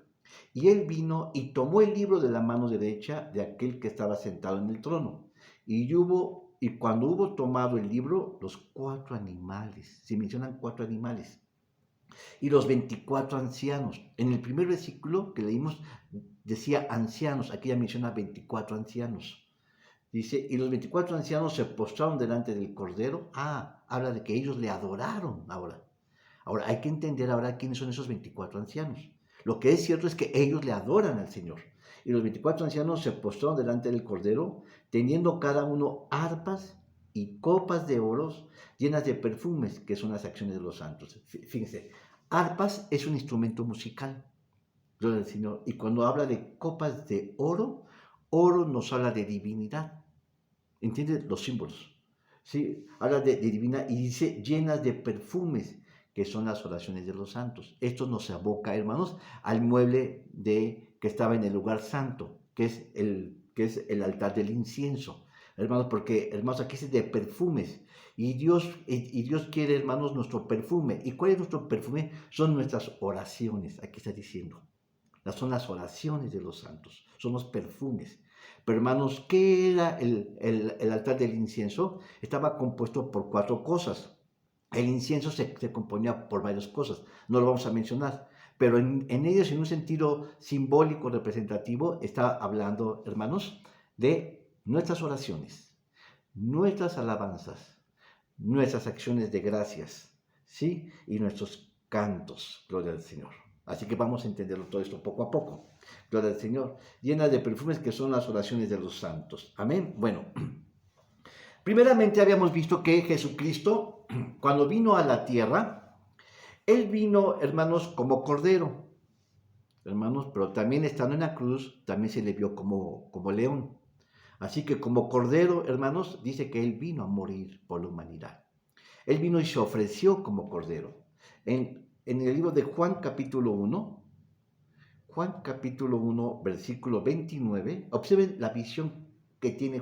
Y él vino y tomó el libro de la mano derecha de aquel que estaba sentado en el trono. Y cuando hubo tomado el libro, los 4 animales, se mencionan 4 animales, y los 24 ancianos. En el primer versículo que leímos decía ancianos, aquí ya menciona 24 ancianos. Dice, y los 24 ancianos se postraron delante del Cordero. Habla de que ellos le adoraron ahora. Ahora, hay que entender ahora quiénes son esos 24 ancianos. Lo que es cierto es que ellos le adoran al Señor. Y los 24 ancianos se postraron delante del Cordero, teniendo cada uno arpas y copas de oro llenas de perfumes, que son las acciones de los santos. Fíjense, arpas es un instrumento musical, gloria al Señor. Y cuando habla de copas de oro, oro nos habla de divinidad. ¿Entiendes? Los símbolos. ¿Sí? Habla de divina y dice llenas de perfumes, que son las oraciones de los santos. Esto nos aboca, hermanos, al mueble que estaba en el lugar santo, que es el altar del incienso. Hermanos, porque, hermanos, aquí es de perfumes. Y Dios quiere, hermanos, nuestro perfume. ¿Y cuál es nuestro perfume? Son nuestras oraciones. Aquí está diciendo. Son las oraciones de los santos. Son los perfumes. Pero hermanos, ¿qué era el altar del incienso? Estaba compuesto por 4 cosas. El incienso se componía por varias cosas, no lo vamos a mencionar, pero en ellos, en un sentido simbólico, representativo, está hablando, hermanos, de nuestras oraciones, nuestras alabanzas, nuestras acciones de gracias, ¿sí? Y nuestros cantos, gloria al Señor. Así que vamos a entenderlo todo esto poco a poco. Gloria al Señor. Llena de perfumes, que son las oraciones de los santos. Amén. Bueno, primeramente habíamos visto que Jesucristo, cuando vino a la tierra, Él vino, hermanos, como cordero. Hermanos, pero también estando en la cruz, también se le vio como león. Así que como cordero, hermanos, dice que Él vino a morir por la humanidad. Él vino y se ofreció como cordero. En el libro de Juan capítulo 1, versículo 29, observen la visión que tiene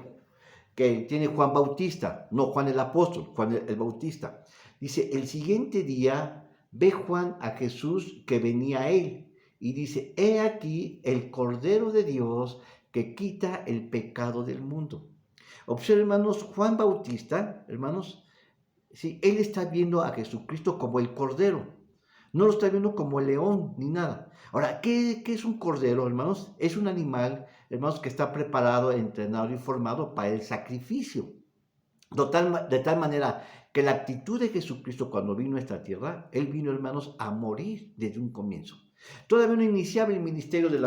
Juan Bautista, no Juan el apóstol, Juan el Bautista. Dice, el siguiente día ve Juan a Jesús que venía a él y dice, he aquí el Cordero de Dios que quita el pecado del mundo. Observen, hermanos, Juan Bautista, hermanos, sí, él está viendo a Jesucristo como el Cordero. No lo está viendo como el león ni nada. Ahora, ¿qué es un cordero, hermanos? Es un animal, hermanos, que está preparado, entrenado y formado para el sacrificio. De tal manera que la actitud de Jesucristo cuando vino a esta tierra, Él vino, hermanos, a morir desde un comienzo. Todavía no iniciaba el ministerio del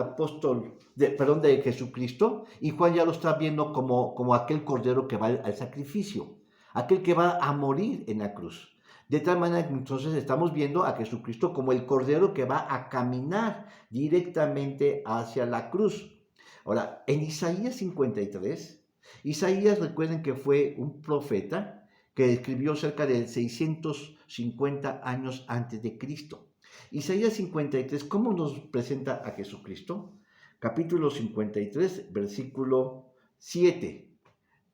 de Jesucristo, y Juan ya lo está viendo como aquel cordero que va al sacrificio, aquel que va a morir en la cruz. De tal manera que entonces estamos viendo a Jesucristo como el cordero que va a caminar directamente hacia la cruz. Ahora, en Isaías 53, Isaías, recuerden que fue un profeta que escribió cerca de 650 años antes de Cristo. Isaías 53, ¿cómo nos presenta a Jesucristo? Capítulo 53, versículo 7.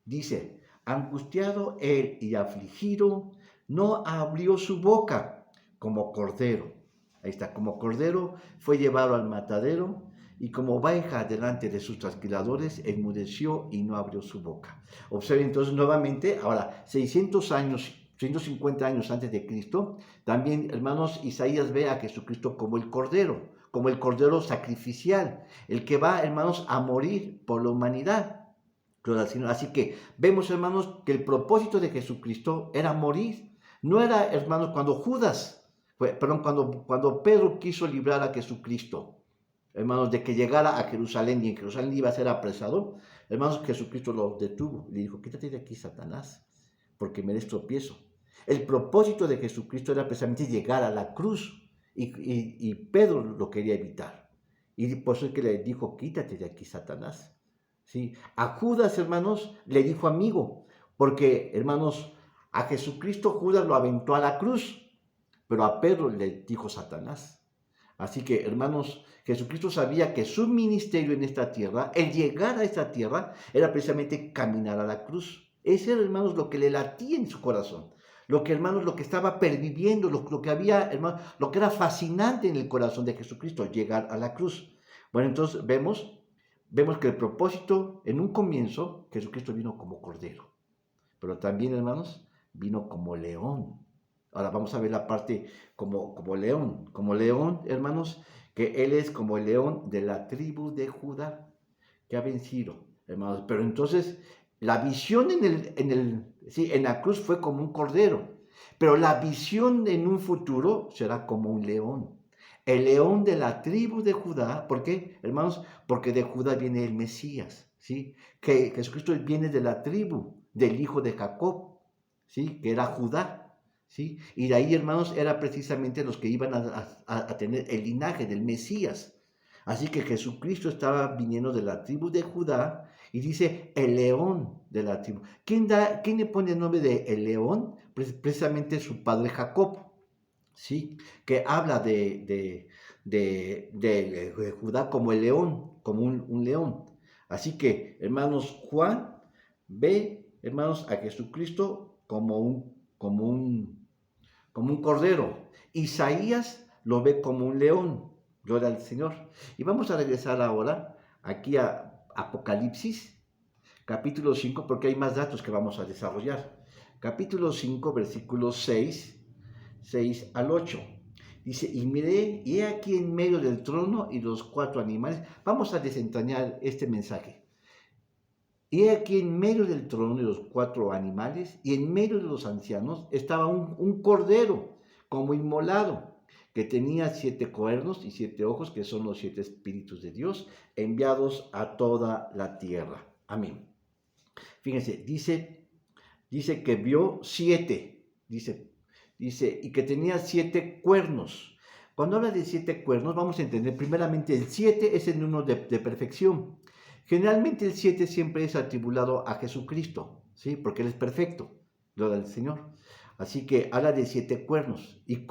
Dice, angustiado él y afligido, no abrió su boca, como cordero. Ahí está, como cordero fue llevado al matadero, y como oveja delante de sus trasquiladores, enmudeció y no abrió su boca. Observen entonces nuevamente, ahora, 150 años antes de Cristo, también, hermanos, Isaías ve a Jesucristo como el cordero sacrificial, el que va, hermanos, a morir por la humanidad. Así que vemos, hermanos, que el propósito de Jesucristo era morir. No era, hermanos, cuando Pedro quiso librar a Jesucristo, hermanos, de que llegara a Jerusalén y en Jerusalén iba a ser apresado, hermanos, Jesucristo lo detuvo. Le dijo, quítate de aquí, Satanás, porque me des tropiezo. El propósito de Jesucristo era precisamente llegar a la cruz y Pedro lo quería evitar. Y por eso es que le dijo, quítate de aquí, Satanás. ¿Sí? A Judas, hermanos, le dijo amigo, porque, hermanos, a Jesucristo Judas lo aventó a la cruz, pero a Pedro le dijo Satanás. Así que, hermanos, Jesucristo sabía que su ministerio en esta tierra, el llegar a esta tierra, era precisamente caminar a la cruz. Ese era, hermanos, lo que le latía en su corazón. Lo que, hermanos, lo que estaba perviviendo, lo que había, hermanos, lo que era fascinante en el corazón de Jesucristo, llegar a la cruz. Bueno, entonces vemos que el propósito, en un comienzo, Jesucristo vino como cordero. Pero también, hermanos, vino como león. Ahora vamos a ver la parte como león. Como león, hermanos, que Él es como el león de la tribu de Judá, que ha vencido, hermanos. Pero entonces, la visión en la cruz fue como un cordero. Pero la visión en un futuro será como un león. El león de la tribu de Judá. ¿Por qué, hermanos? Porque de Judá viene el Mesías, ¿sí? Que Jesucristo viene de la tribu del hijo de Jacob, ¿sí? Que era Judá. ¿Sí? Y de ahí, hermanos, era precisamente los que iban a tener el linaje del Mesías. Así que Jesucristo estaba viniendo de la tribu de Judá y dice el león de la tribu. ¿Quién le pone el nombre de el león? Precisamente su padre Jacob, ¿sí? Que habla de Judá como el león, como un león. Así que, hermanos, Juan ve, hermanos, a Jesucristo como un cordero. Isaías lo ve como un león. Gloria al Señor. Y vamos a regresar ahora aquí a Apocalipsis, capítulo 5, porque hay más datos que vamos a desarrollar. Capítulo 5, versículos 6 al 8. Dice, y miré, y he aquí en medio del trono y los 4 animales. Vamos a desentrañar este mensaje. Y he aquí en medio del trono y los 4 animales, y en medio de los ancianos estaba un cordero como inmolado, que tenía 7 cuernos y 7 ojos, que son los 7 espíritus de Dios, enviados a toda la tierra. Amén. Fíjense, dice que vio 7, dice, y que tenía 7 cuernos. Cuando habla de 7 cuernos, vamos a entender primeramente el 7 es el número de perfección. Generalmente el 7 siempre es atribulado a Jesucristo, ¿sí? Porque Él es perfecto, gloria al Señor. Así que habla de 7 cuernos. Y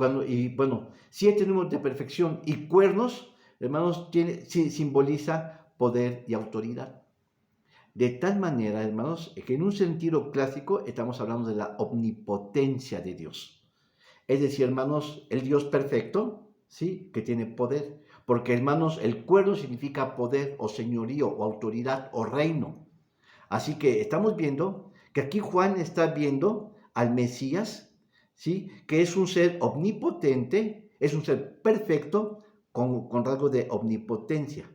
bueno, 7 números de perfección y cuernos, hermanos, simboliza poder y autoridad. De tal manera, hermanos, que en un sentido clásico estamos hablando de la omnipotencia de Dios. Es decir, hermanos, el Dios perfecto, ¿sí? Que tiene poder. Porque, hermanos, el cuerno significa poder o señorío o autoridad o reino. Así que estamos viendo que aquí Juan está viendo al Mesías, ¿sí? Que es un ser omnipotente, es un ser perfecto con rasgo de omnipotencia.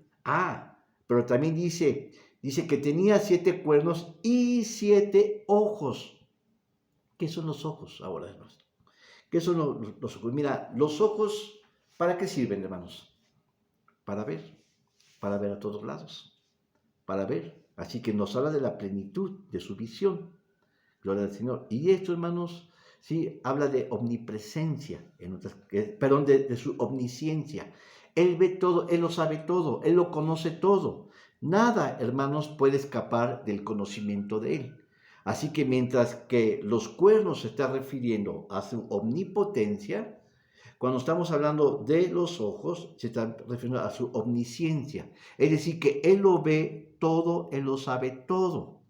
Pero también dice que tenía 7 cuernos y 7 ojos. ¿Qué son los ojos ahora, hermanos? ¿Qué son los ojos? Mira, los ojos, ¿para qué sirven, hermanos? Para ver a todos lados, para ver. Así que nos habla de la plenitud de su visión. Gloria al Señor. Y esto, hermanos, sí, habla de omnipresencia, de su omnisciencia. Él ve todo, Él lo sabe todo, Él lo conoce todo. Nada, hermanos, puede escapar del conocimiento de Él. Así que mientras que los cuernos se están refiriendo a su omnipotencia, cuando estamos hablando de los ojos, se está refiriendo a su omnisciencia. Es decir, que Él lo ve todo, Él lo sabe todo.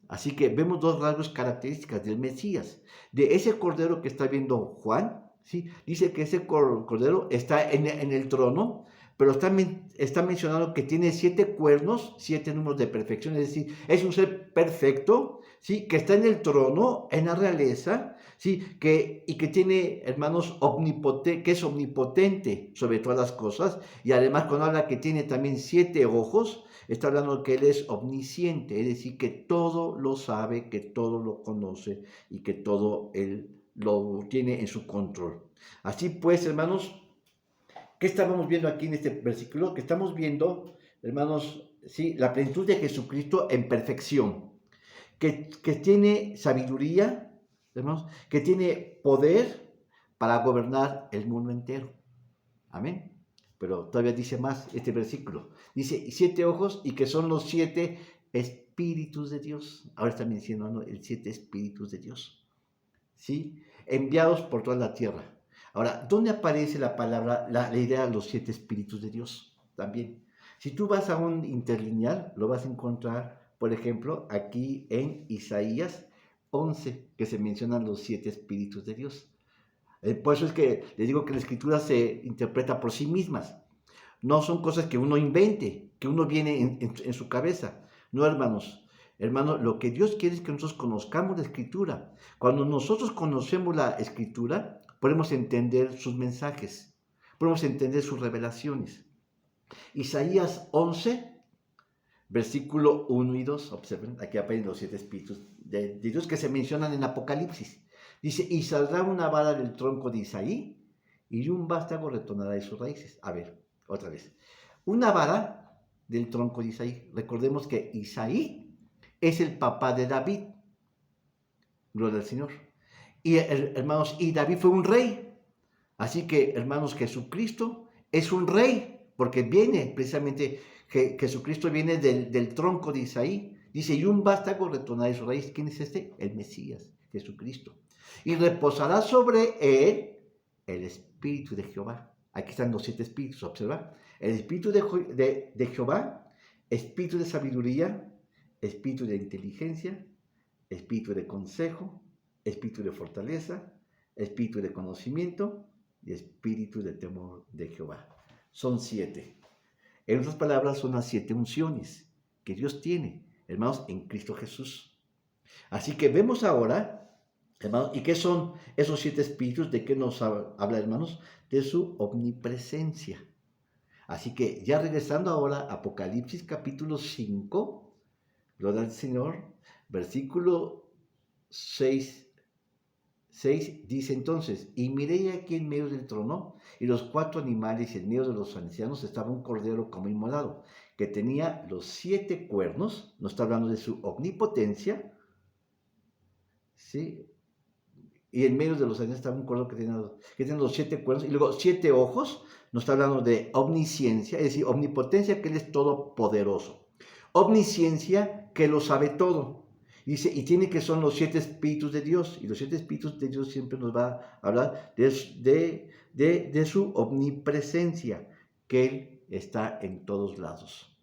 Así que vemos 2 rasgos características del Mesías. De ese cordero que está viendo Juan, ¿sí? Dice que ese cordero está en el trono, pero está mencionado que tiene 7 cuernos, 7 números de perfección, es decir, es un ser perfecto, ¿sí? Que está en el trono, en la realeza, ¿sí? Y que tiene, hermanos, que es omnipotente sobre todas las cosas, y además cuando habla que tiene también 7 ojos, está hablando que Él es omnisciente, es decir, que todo lo sabe, que todo lo conoce y que todo Él lo tiene en su control. Así pues, hermanos, ¿Qué estábamos viendo aquí en este versículo? Que estamos viendo, hermanos, ¿sí? La plenitud de Jesucristo en perfección, que tiene sabiduría, hermanos, que tiene poder para gobernar el mundo entero. Amén. Pero todavía dice más este versículo. Dice, y 7 ojos, y que son los 7 espíritus de Dios. Ahora está mencionando el 7 espíritus de Dios. ¿Sí? Enviados por toda la tierra. Ahora, ¿dónde aparece la palabra, la idea de los 7 espíritus de Dios? También. Si tú vas a un interlineal, lo vas a encontrar, por ejemplo, aquí en Isaías 11, que se mencionan los 7 espíritus de Dios. Por eso es que les digo que la escritura se interpreta por sí mismas. No son cosas que uno invente, que uno viene en su cabeza. No, hermanos. Hermanos, lo que Dios quiere es que nosotros conozcamos la escritura. Cuando nosotros conocemos la escritura, podemos entender sus mensajes, podemos entender sus revelaciones. Isaías 11, versículo 1 y 2, observen, aquí aparecen los 7 espíritus de Dios que se mencionan en Apocalipsis. Dice, y saldrá una vara del tronco de Isaí, y un vástago retornará de sus raíces. A ver, otra vez. Una vara del tronco de Isaí. Recordemos que Isaí es el papá de David. Gloria al Señor. Y hermanos, y David fue un rey. Así que, hermanos, Jesucristo es un rey, porque viene precisamente, Jesucristo viene del tronco de Isaí. Dice, y un vástago retornará de su raíz. ¿Quién es este? El Mesías, Jesucristo. Y reposará sobre él el Espíritu de Jehová. Aquí están los 7 espíritus, observa. El Espíritu de Jehová, Espíritu de sabiduría, Espíritu de inteligencia, Espíritu de consejo, Espíritu de fortaleza, Espíritu de conocimiento y Espíritu de temor de Jehová. Son 7. En otras palabras, son las 7 unciones que Dios tiene, hermanos, en Cristo Jesús. Así que vemos ahora, hermanos, ¿y qué son esos 7 espíritus? ¿De qué nos habla, hermanos? De su omnipresencia. Así que ya regresando ahora a Apocalipsis capítulo 5, gloria al Señor, versículo 6 dice entonces, y miré aquí en medio del trono, y los 4 animales, y en medio de los ancianos estaba un cordero como inmolado, que tenía los 7 cuernos, nos está hablando de su omnipotencia, ¿sí? Y en medio de los ancianos estaba un cordero que tenía los 7 cuernos, y luego 7 ojos, nos está hablando de omnisciencia, es decir, omnipotencia, que Él es todopoderoso. Omnisciencia, que lo sabe todo. Dice, y tiene que son los 7 espíritus de Dios. Y los 7 espíritus de Dios siempre nos va a hablar de su omnipresencia, que Él está en todos lados.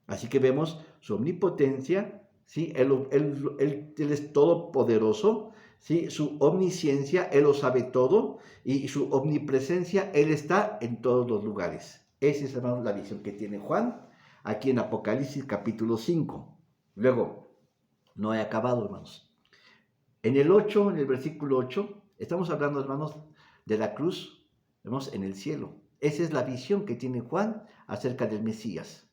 Así que vemos su omnipotencia, ¿sí? Él es todopoderoso, ¿sí? Su omnisciencia, Él lo sabe todo, y su omnipresencia, Él está en todos los lugares. Esa es, hermanos, la visión que tiene Juan aquí en Apocalipsis capítulo 5. Luego, no he acabado, hermanos. En el 8, en el versículo 8, estamos hablando, hermanos, de la cruz, hermanos, en el cielo. Esa es la visión que tiene Juan acerca del Mesías.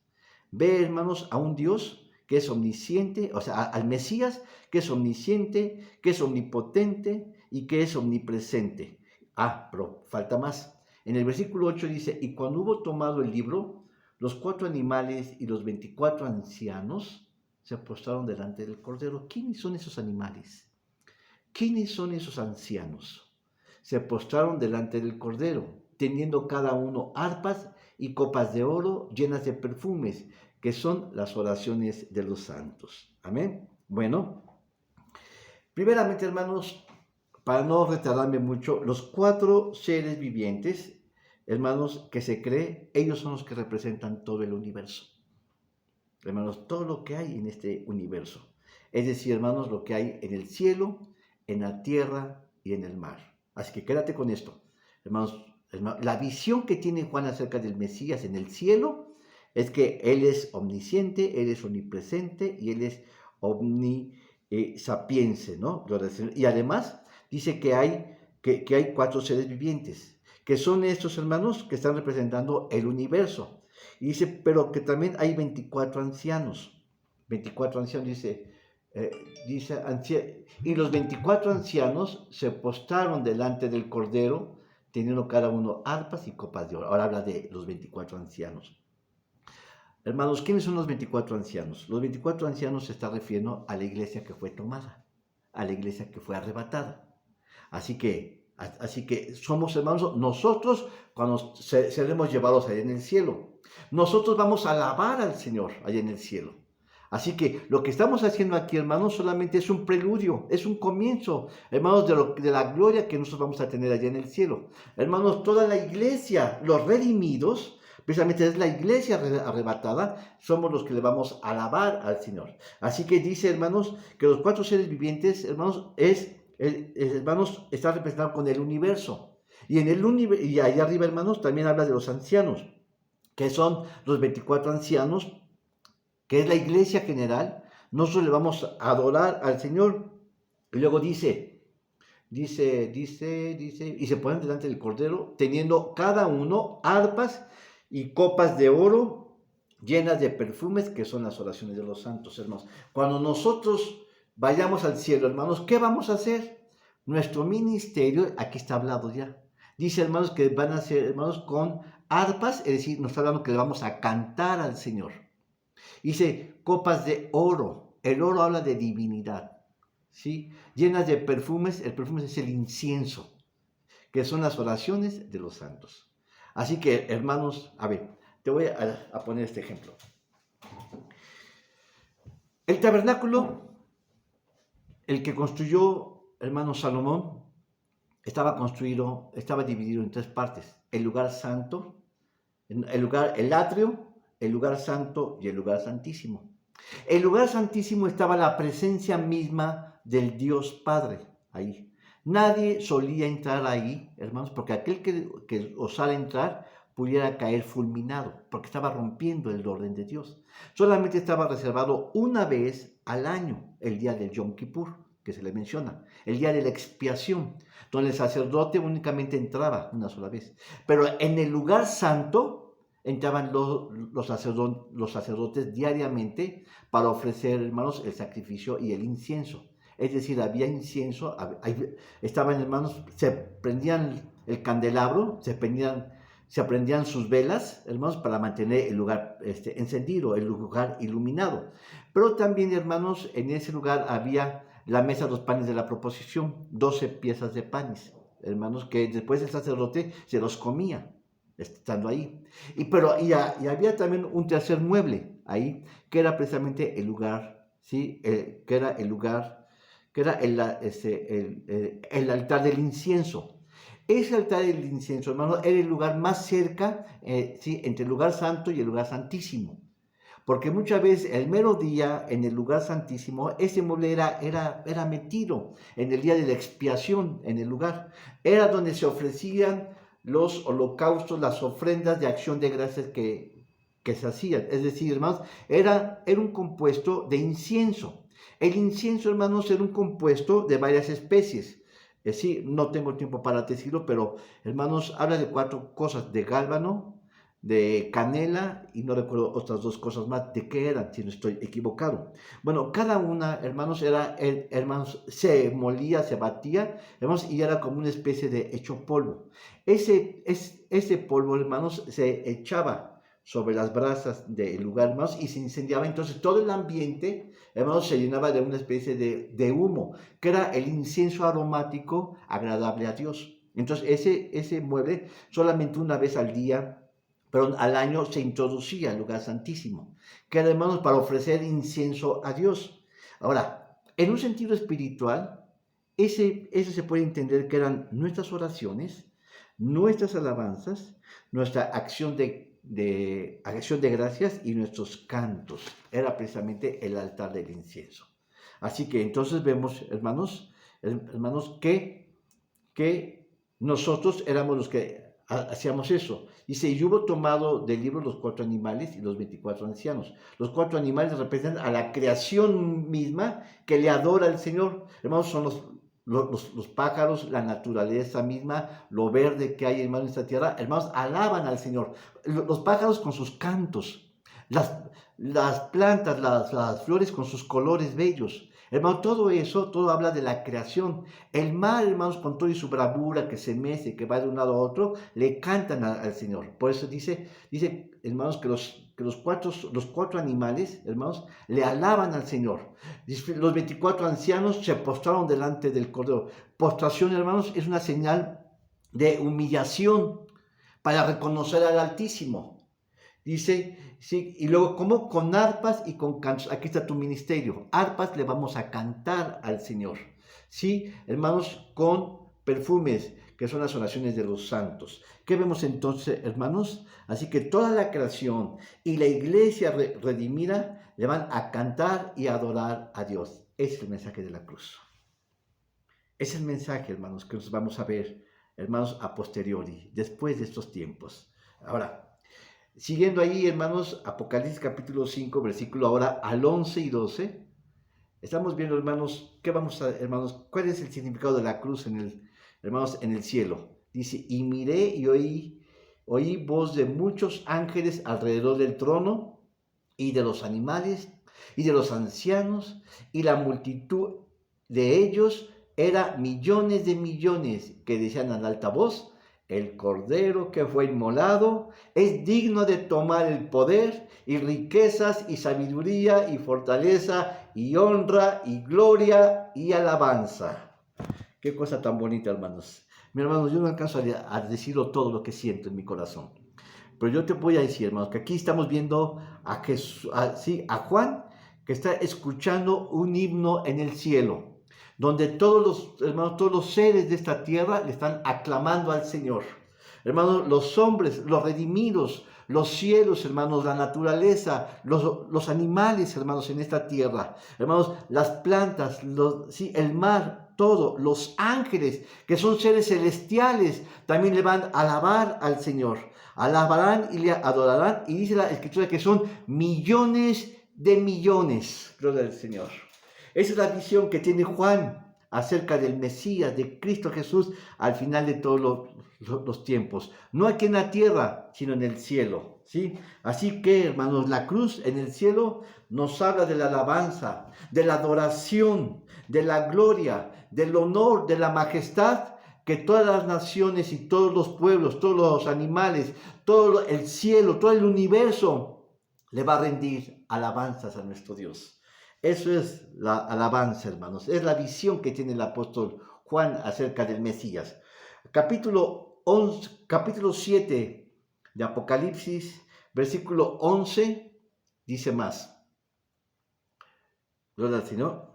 Ve, hermanos, a un Dios que es omnisciente, o sea, al Mesías que es omnisciente, que es omnipotente y que es omnipresente. Ah, pero falta más. En el versículo 8 dice, y cuando hubo tomado el libro, los 4 animales y los 24 ancianos se postraron delante del Cordero. ¿Quiénes son esos animales? ¿Quiénes son esos ancianos? Se postraron delante del Cordero, teniendo cada uno arpas y copas de oro llenas de perfumes, que son las oraciones de los santos. Amén. Bueno, primeramente, hermanos, para no retardarme mucho, los 4 seres vivientes, hermanos, que se cree, ellos son los que representan todo el universo. Hermanos, todo lo que hay en este universo. Es decir, hermanos, lo que hay en el cielo, en la tierra y en el mar. Así que quédate con esto. Hermanos, la visión que tiene Juan acerca del Mesías en el cielo es que Él es omnisciente, Él es omnipresente y Él es omnisapiense, ¿no? Y además dice que hay 4 seres vivientes, que son estos, hermanos, que están representando el universo. Y dice, pero que también hay 24 ancianos. 24 ancianos, y los 24 ancianos se postraron delante del Cordero, teniendo cada uno arpas y copas de oro. Ahora habla de los 24 ancianos. Hermanos, ¿quiénes son los 24 ancianos? Los 24 ancianos se está refiriendo a la iglesia que fue tomada, a la iglesia que fue arrebatada. Así que somos, hermanos, nosotros cuando seremos llevados allá en el cielo. Nosotros vamos a alabar al Señor allá en el cielo. Así que lo que estamos haciendo aquí, hermanos, solamente es un preludio, es un comienzo, hermanos, de la gloria que nosotros vamos a tener allá en el cielo. Hermanos, toda la iglesia, los redimidos, precisamente es la iglesia arrebatada, somos los que le vamos a alabar al Señor. Así que dice, hermanos, que los 4 seres vivientes, hermanos, hermanos, está representado con el universo. Y y allá arriba, hermanos, también habla de los ancianos, que son los 24 ancianos, que es la iglesia general. Nosotros le vamos a adorar al Señor. Y luego dice, y se ponen delante del Cordero, teniendo cada uno arpas y copas de oro llenas de perfumes, que son las oraciones de los santos, hermanos. Cuando nosotros vayamos al cielo, hermanos, ¿qué vamos a hacer? Nuestro ministerio, aquí está hablado ya. Dice, hermanos, que van a ser, hermanos, con arpas, es decir, nos está hablando que le vamos a cantar al Señor. Dice, copas de oro. El oro habla de divinidad, ¿sí? Llenas de perfumes. El perfume es el incienso, que son las oraciones de los santos. Así que, hermanos, a ver, te voy a poner este ejemplo. El tabernáculo, el que construyó hermano Salomón, estaba dividido en 3 partes. El lugar santo, el atrio, el lugar santo y el lugar santísimo. El lugar santísimo estaba la presencia misma del Dios Padre ahí. Nadie solía entrar ahí, hermanos, porque aquel que osara entrar pudiera caer fulminado, porque estaba rompiendo el orden de Dios. Solamente estaba reservado una vez al año, el día del Yom Kippur, que se le menciona, el día de la expiación, donde el sacerdote únicamente entraba una sola vez. Pero en el lugar santo entraban los sacerdotes diariamente para ofrecer, hermanos, el sacrificio y el incienso. Es decir, había incienso, estaban, hermanos, se prendían el candelabro, se prendían sus velas, hermanos, para mantener el lugar encendido, el lugar iluminado. Pero también, hermanos, en ese lugar había la mesa de los panes de la proposición, 12 piezas de panes, hermanos, que después el sacerdote se los comía, estando ahí. Y había también un tercer mueble ahí, que era precisamente el lugar, ¿sí? Que era el altar del incienso. Ese altar del incienso, hermano, era el lugar más cerca, ¿sí? Entre el lugar santo y el lugar santísimo. Porque muchas veces el mero día, en el lugar santísimo, ese mueble era metido en el día de la expiación, en el lugar. Era donde se ofrecían los holocaustos, las ofrendas de acción de gracias que se hacían. Es decir, hermanos, era un compuesto de incienso. El incienso, hermanos, era un compuesto de varias especies. Sí, no tengo tiempo para decirlo, pero, hermanos, habla de 4 cosas: de gálbano, de canela, y no recuerdo otras 2 cosas más. ¿De qué eran? Si no estoy equivocado. Bueno, cada una, hermanos, hermanos, se molía, se batía, hermanos, y era como una especie de hecho polvo. Ese polvo, hermanos, se echaba sobre las brasas del lugar, hermanos, y se incendiaba. Entonces todo el ambiente, hermanos, se llenaba de una especie de humo, que era el incienso aromático agradable a Dios. Entonces ese mueble solamente una vez al día, pero al año, se introducía al lugar santísimo, que era, hermanos, para ofrecer incienso a Dios. Ahora, en un sentido espiritual, ese se puede entender que eran nuestras oraciones, nuestras alabanzas, nuestra acción de gracias y nuestros cantos. Era precisamente el altar del incienso. Así que entonces vemos, hermanos, que nosotros éramos los que hacíamos eso. Dice, y hubo tomado del libro los 4 animales y los 24 ancianos. Los 4 animales representan a la creación misma que le adora al Señor. Hermanos, son los pájaros, la naturaleza misma, lo verde que hay, hermanos, en esta tierra. Hermanos, alaban al Señor. Los pájaros con sus cantos, las plantas, las flores con sus colores bellos. Hermano, todo eso, todo habla de la creación. El mar, hermanos, con toda su bravura que se mece, que va de un lado a otro, le cantan al Señor. Por eso dice, hermanos, que los cuatro animales, hermanos, le alaban al Señor. Dice, los 24 ancianos se postraron delante del Cordero. Postración, hermanos, es una señal de humillación para reconocer al Altísimo. Dice, sí, y luego, como con arpas y con cantos, aquí está tu ministerio. Arpas le vamos a cantar al Señor. Sí, hermanos, con perfumes, que son las oraciones de los santos. ¿Qué vemos entonces, hermanos? Así que toda la creación y la iglesia redimida le van a cantar y a adorar a Dios. Ese es el mensaje de la cruz. Es el mensaje, hermanos, que nos vamos a ver, hermanos, a posteriori, después de estos tiempos. Ahora, siguiendo ahí, hermanos, Apocalipsis capítulo 5, versículo ahora al 11 y 12, estamos viendo, hermanos, hermanos, cuál es el significado de la cruz hermanos, en el cielo. Dice, y miré y oí voz de muchos ángeles alrededor del trono y de los animales y de los ancianos, y la multitud de ellos era millones de millones que decían a alta voz, el Cordero que fue inmolado es digno de tomar el poder y riquezas y sabiduría y fortaleza y honra y gloria y alabanza. Qué cosa tan bonita, hermanos. Mi hermano, yo no alcanzo a decirlo todo lo que siento en mi corazón. Pero yo te voy a decir, hermanos, que aquí estamos viendo a Juan, que está escuchando un himno en el cielo, donde todos los seres de esta tierra le están aclamando al Señor. Hermanos, los hombres, los redimidos, los cielos, hermanos, la naturaleza, los animales, hermanos, en esta tierra, hermanos, las plantas, el mar, todo, los ángeles, que son seres celestiales, también le van a alabar al Señor. Alabarán y le adorarán, y dice la Escritura que son millones de millones. Gloria al Señor. Esa es la visión que tiene Juan acerca del Mesías, de Cristo Jesús, al final de todos los tiempos. No aquí en la tierra, sino en el cielo, ¿sí? Así que, hermanos, la cruz en el cielo nos habla de la alabanza, de la adoración, de la gloria, del honor, de la majestad, que todas las naciones y todos los pueblos, todos los animales, todo el cielo, todo el universo, le va a rendir alabanzas a nuestro Dios. Eso es la alabanza, hermanos. Es la visión que tiene el apóstol Juan acerca del Mesías. Capítulo 7 de Apocalipsis, versículo 11, dice más. Gloria al Señor.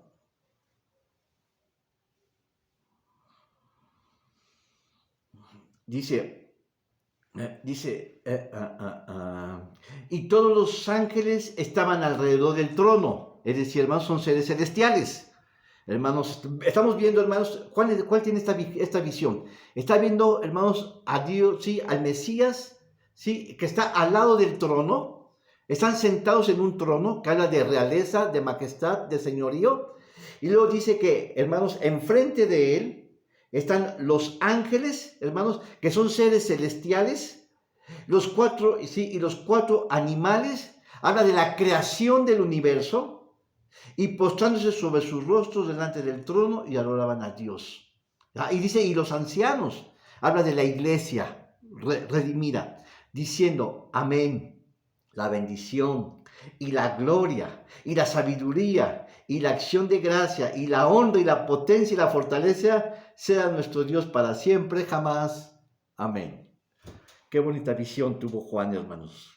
Dice, y todos los ángeles estaban alrededor del trono, es decir, hermanos, son seres celestiales. Hermanos, estamos viendo, hermanos, ¿cuál tiene esta visión? Está viendo, hermanos, a Dios, sí, al Mesías, sí, que está al lado del trono. Están sentados en un trono que habla de realeza, de majestad, de señorío. Y luego dice que, hermanos, enfrente de él están los ángeles, hermanos, que son seres celestiales, los cuatro animales. Habla de la creación del universo, y postrándose sobre sus rostros delante del trono y adoraban a Dios. Y dice, y los ancianos, habla de la iglesia redimida, diciendo, amén, la bendición y la gloria y la sabiduría y la acción de gracia y la honra y la potencia y la fortaleza sea nuestro Dios para siempre, jamás. Amén. Qué bonita visión tuvo Juan, hermanos.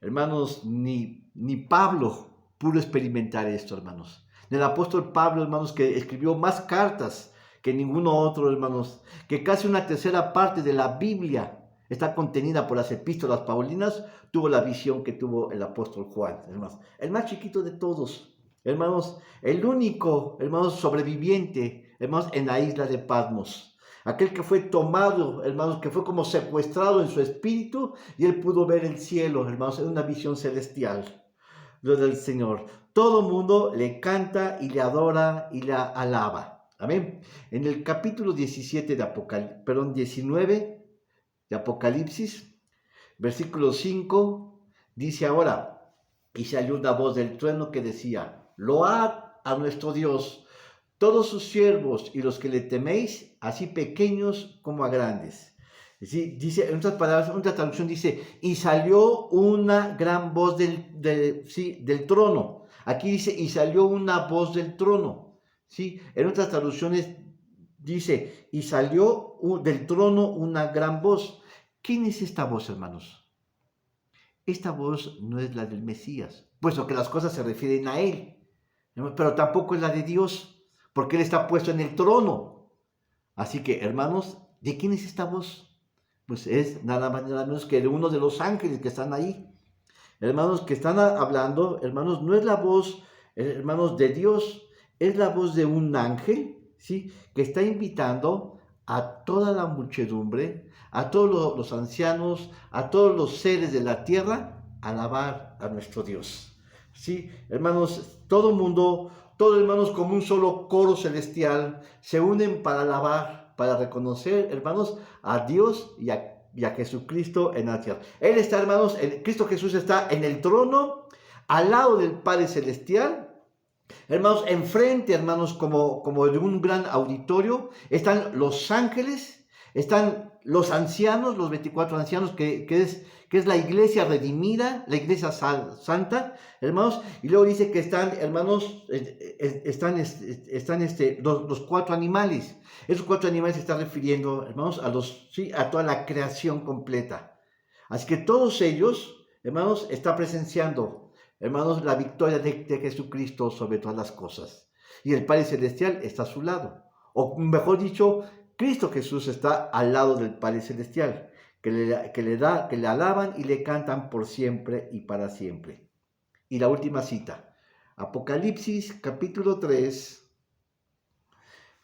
Hermanos, ni Pablo pudo experimentar esto, hermanos. El apóstol Pablo, hermanos, que escribió más cartas que ninguno otro, hermanos, que casi una tercera parte de la Biblia está contenida por las epístolas paulinas, tuvo la visión que tuvo el apóstol Juan, hermanos. El más chiquito de todos, hermanos, el único, hermanos, sobreviviente, hermanos, en la isla de Patmos. Aquel que fue tomado, hermanos, que fue como secuestrado en su espíritu, y él pudo ver el cielo, hermanos, en una visión celestial. Lo del Señor. Todo mundo le canta y le adora y le alaba. Amén. En el capítulo 19 de Apocalipsis, versículo 5, dice ahora, y se oyó una voz del trueno que decía, load a nuestro Dios, todos sus siervos y los que le teméis, así pequeños como a grandes. ¿Sí? Dice, en otras palabras, otra traducción dice, y salió una gran voz del trono. Aquí dice, y salió una voz del trono. ¿Sí? En otras traducciones dice, y salió del trono una gran voz. ¿Quién es esta voz, hermanos? Esta voz no es la del Mesías, puesto que las cosas se refieren a él, pero tampoco es la de Dios, porque él está puesto en el trono. Así que, hermanos, ¿de quién es esta voz? Pues es nada más nada menos que de uno de los ángeles que están ahí. Hermanos, que están hablando, hermanos, no es la voz, hermanos, de Dios, es la voz de un ángel, ¿sí? Que está invitando a toda la muchedumbre, a todos los ancianos, a todos los seres de la tierra, a alabar a nuestro Dios. ¿Sí? Hermanos, todo el mundo, todos hermanos como un solo coro celestial, se unen para alabar, para reconocer, hermanos, a Dios y a Jesucristo en la tierra. Él está, hermanos, Cristo Jesús está en el trono, al lado del Padre Celestial. Hermanos, enfrente, hermanos, como de un gran auditorio, están los ángeles, están los ancianos, los 24 ancianos, que es la iglesia redimida, la iglesia santa, hermanos, y luego dice que están, hermanos, están los cuatro animales. Esos cuatro animales se están refiriendo, hermanos, a toda la creación completa. Así que todos ellos, hermanos, están presenciando, hermanos, la victoria de Jesucristo sobre todas las cosas. Y el Padre Celestial está a su lado. O mejor dicho, Cristo Jesús está al lado del Padre Celestial, que le alaban y le cantan por siempre y para siempre. Y la última cita, Apocalipsis capítulo 3,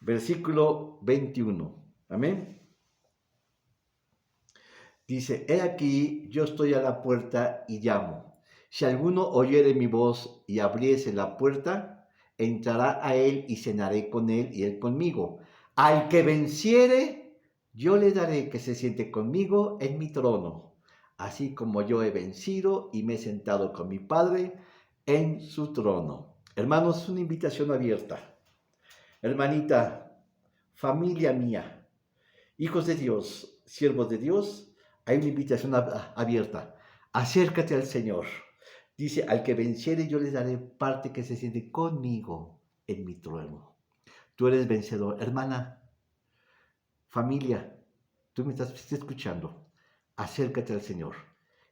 versículo 21. Amén. Dice, he aquí, yo estoy a la puerta y llamo. Si alguno oyere mi voz y abriese la puerta, entrará a él y cenaré con él y él conmigo. Al que venciere, yo le daré que se siente conmigo en mi trono, así como yo he vencido y me he sentado con mi Padre en su trono. Hermanos, es una invitación abierta. Hermanita, familia mía, hijos de Dios, siervos de Dios, hay una invitación abierta. Acércate al Señor. Dice, al que venciere yo le daré parte que se siente conmigo en mi trono. Tú eres vencedor. Hermana, familia, tú me estás escuchando. Acércate al Señor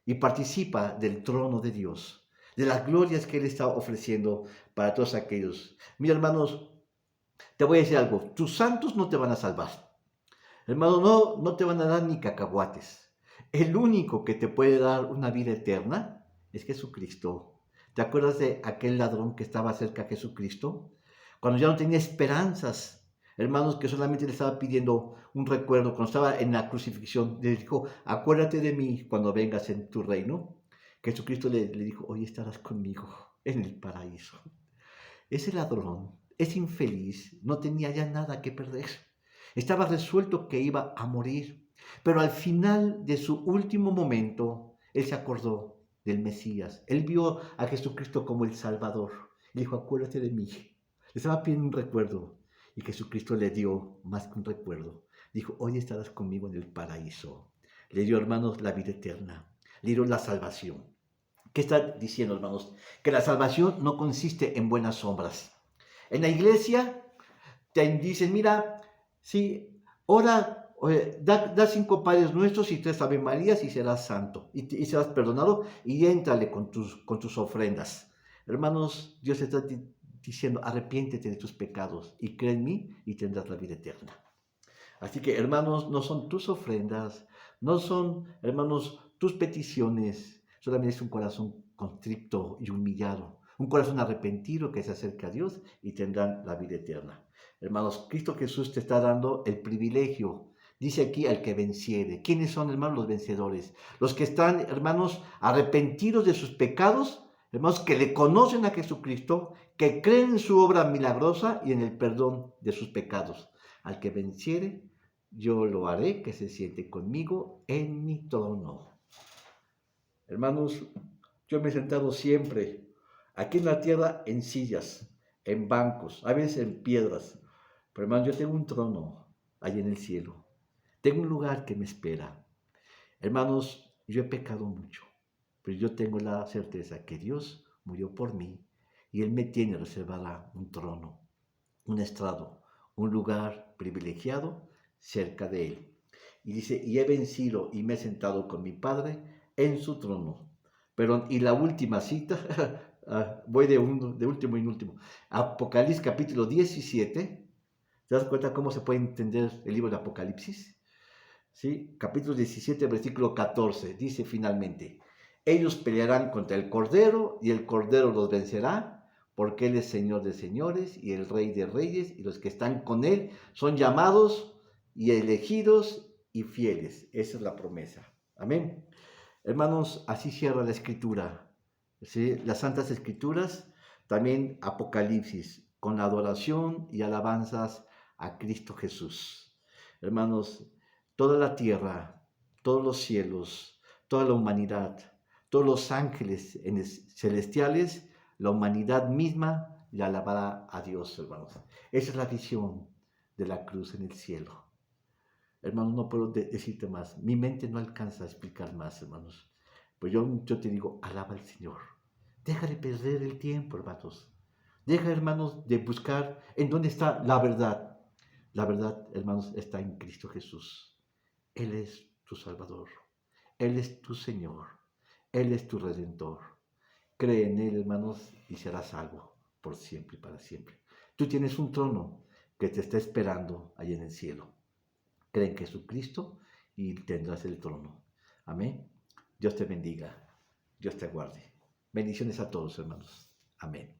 y participa del trono de Dios, de las glorias que Él está ofreciendo para todos aquellos. Mis hermanos, te voy a decir algo. Tus santos no te van a salvar. Hermano, no te van a dar ni cacahuates. El único que te puede dar una vida eterna es Jesucristo. ¿Te acuerdas de aquel ladrón que estaba cerca a Jesucristo? Cuando ya no tenía esperanzas, hermanos, que solamente le estaba pidiendo un recuerdo, cuando estaba en la crucifixión, le dijo, acuérdate de mí cuando vengas en tu reino. Jesucristo le dijo, hoy estarás conmigo en el paraíso. Ese ladrón, ese infeliz, no tenía ya nada que perder. Estaba resuelto que iba a morir, pero al final de su último momento, él se acordó del Mesías. Él vio a Jesucristo como el Salvador. Le dijo, acuérdate de mí. Le estaba pidiendo un recuerdo y Jesucristo le dio más que un recuerdo. Dijo, hoy estarás conmigo en el paraíso. Le dio, hermanos, la vida eterna. Le dio la salvación. ¿Qué está diciendo, hermanos? Que la salvación no consiste en buenas obras. En la iglesia te dicen, mira, sí, ora, da 5 Padres Nuestros y 3 Ave Marías y serás santo, y serás perdonado, y éntrale con tus ofrendas. Hermanos, Dios está diciendo, arrepiéntete de tus pecados y cree en mí y tendrás la vida eterna. Así que, hermanos, no son tus ofrendas, no son, hermanos, tus peticiones, solamente es un corazón contrito y humillado, un corazón arrepentido que se acerca a Dios y tendrán la vida eterna. Hermanos, Cristo Jesús te está dando el privilegio. Dice aquí al que venciere. ¿Quiénes son, hermanos, los vencedores? Los que están, hermanos, arrepentidos de sus pecados, hermanos, que le conocen a Jesucristo, que creen en su obra milagrosa y en el perdón de sus pecados. Al que venciere, yo lo haré que se siente conmigo en mi trono. Hermanos, yo me he sentado siempre aquí en la tierra en sillas, en bancos, a veces en piedras. Pero hermanos, yo tengo un trono allí en el cielo. Tengo un lugar que me espera. Hermanos, yo he pecado mucho, pero yo tengo la certeza que Dios murió por mí y Él me tiene reservada un trono, un estrado, un lugar privilegiado cerca de Él. Y dice, y he vencido y me he sentado con mi Padre en su trono. Pero, y la última cita, voy de último en último. Apocalipsis capítulo 17. ¿Te das cuenta cómo se puede entender el libro de Apocalipsis? ¿Sí? Capítulo 17, versículo 14. Dice finalmente, ellos pelearán contra el Cordero y el Cordero los vencerá, porque Él es Señor de señores y el Rey de reyes, y los que están con Él son llamados y elegidos y fieles. Esa es la promesa. Amén. Hermanos, así cierra la Escritura. ¿Sí? Las Santas Escrituras, también Apocalipsis, con la adoración y alabanzas a Cristo Jesús. Hermanos, toda la tierra, todos los cielos, toda la humanidad, todos los ángeles celestiales, la humanidad misma le alabará a Dios, hermanos. Esa es la visión de la cruz en el cielo. Hermanos, no puedo decirte más. Mi mente no alcanza a explicar más, hermanos. Pues yo te digo, alaba al Señor. Deja de perder el tiempo, hermanos. Deja, hermanos, de buscar en dónde está la verdad. La verdad, hermanos, está en Cristo Jesús. Él es tu Salvador. Él es tu Señor. Él es tu Redentor. Cree en Él, hermanos, y serás salvo por siempre y para siempre. Tú tienes un trono que te está esperando ahí en el cielo. Cree en Jesucristo y tendrás el trono. Amén. Dios te bendiga. Dios te guarde. Bendiciones a todos, hermanos. Amén.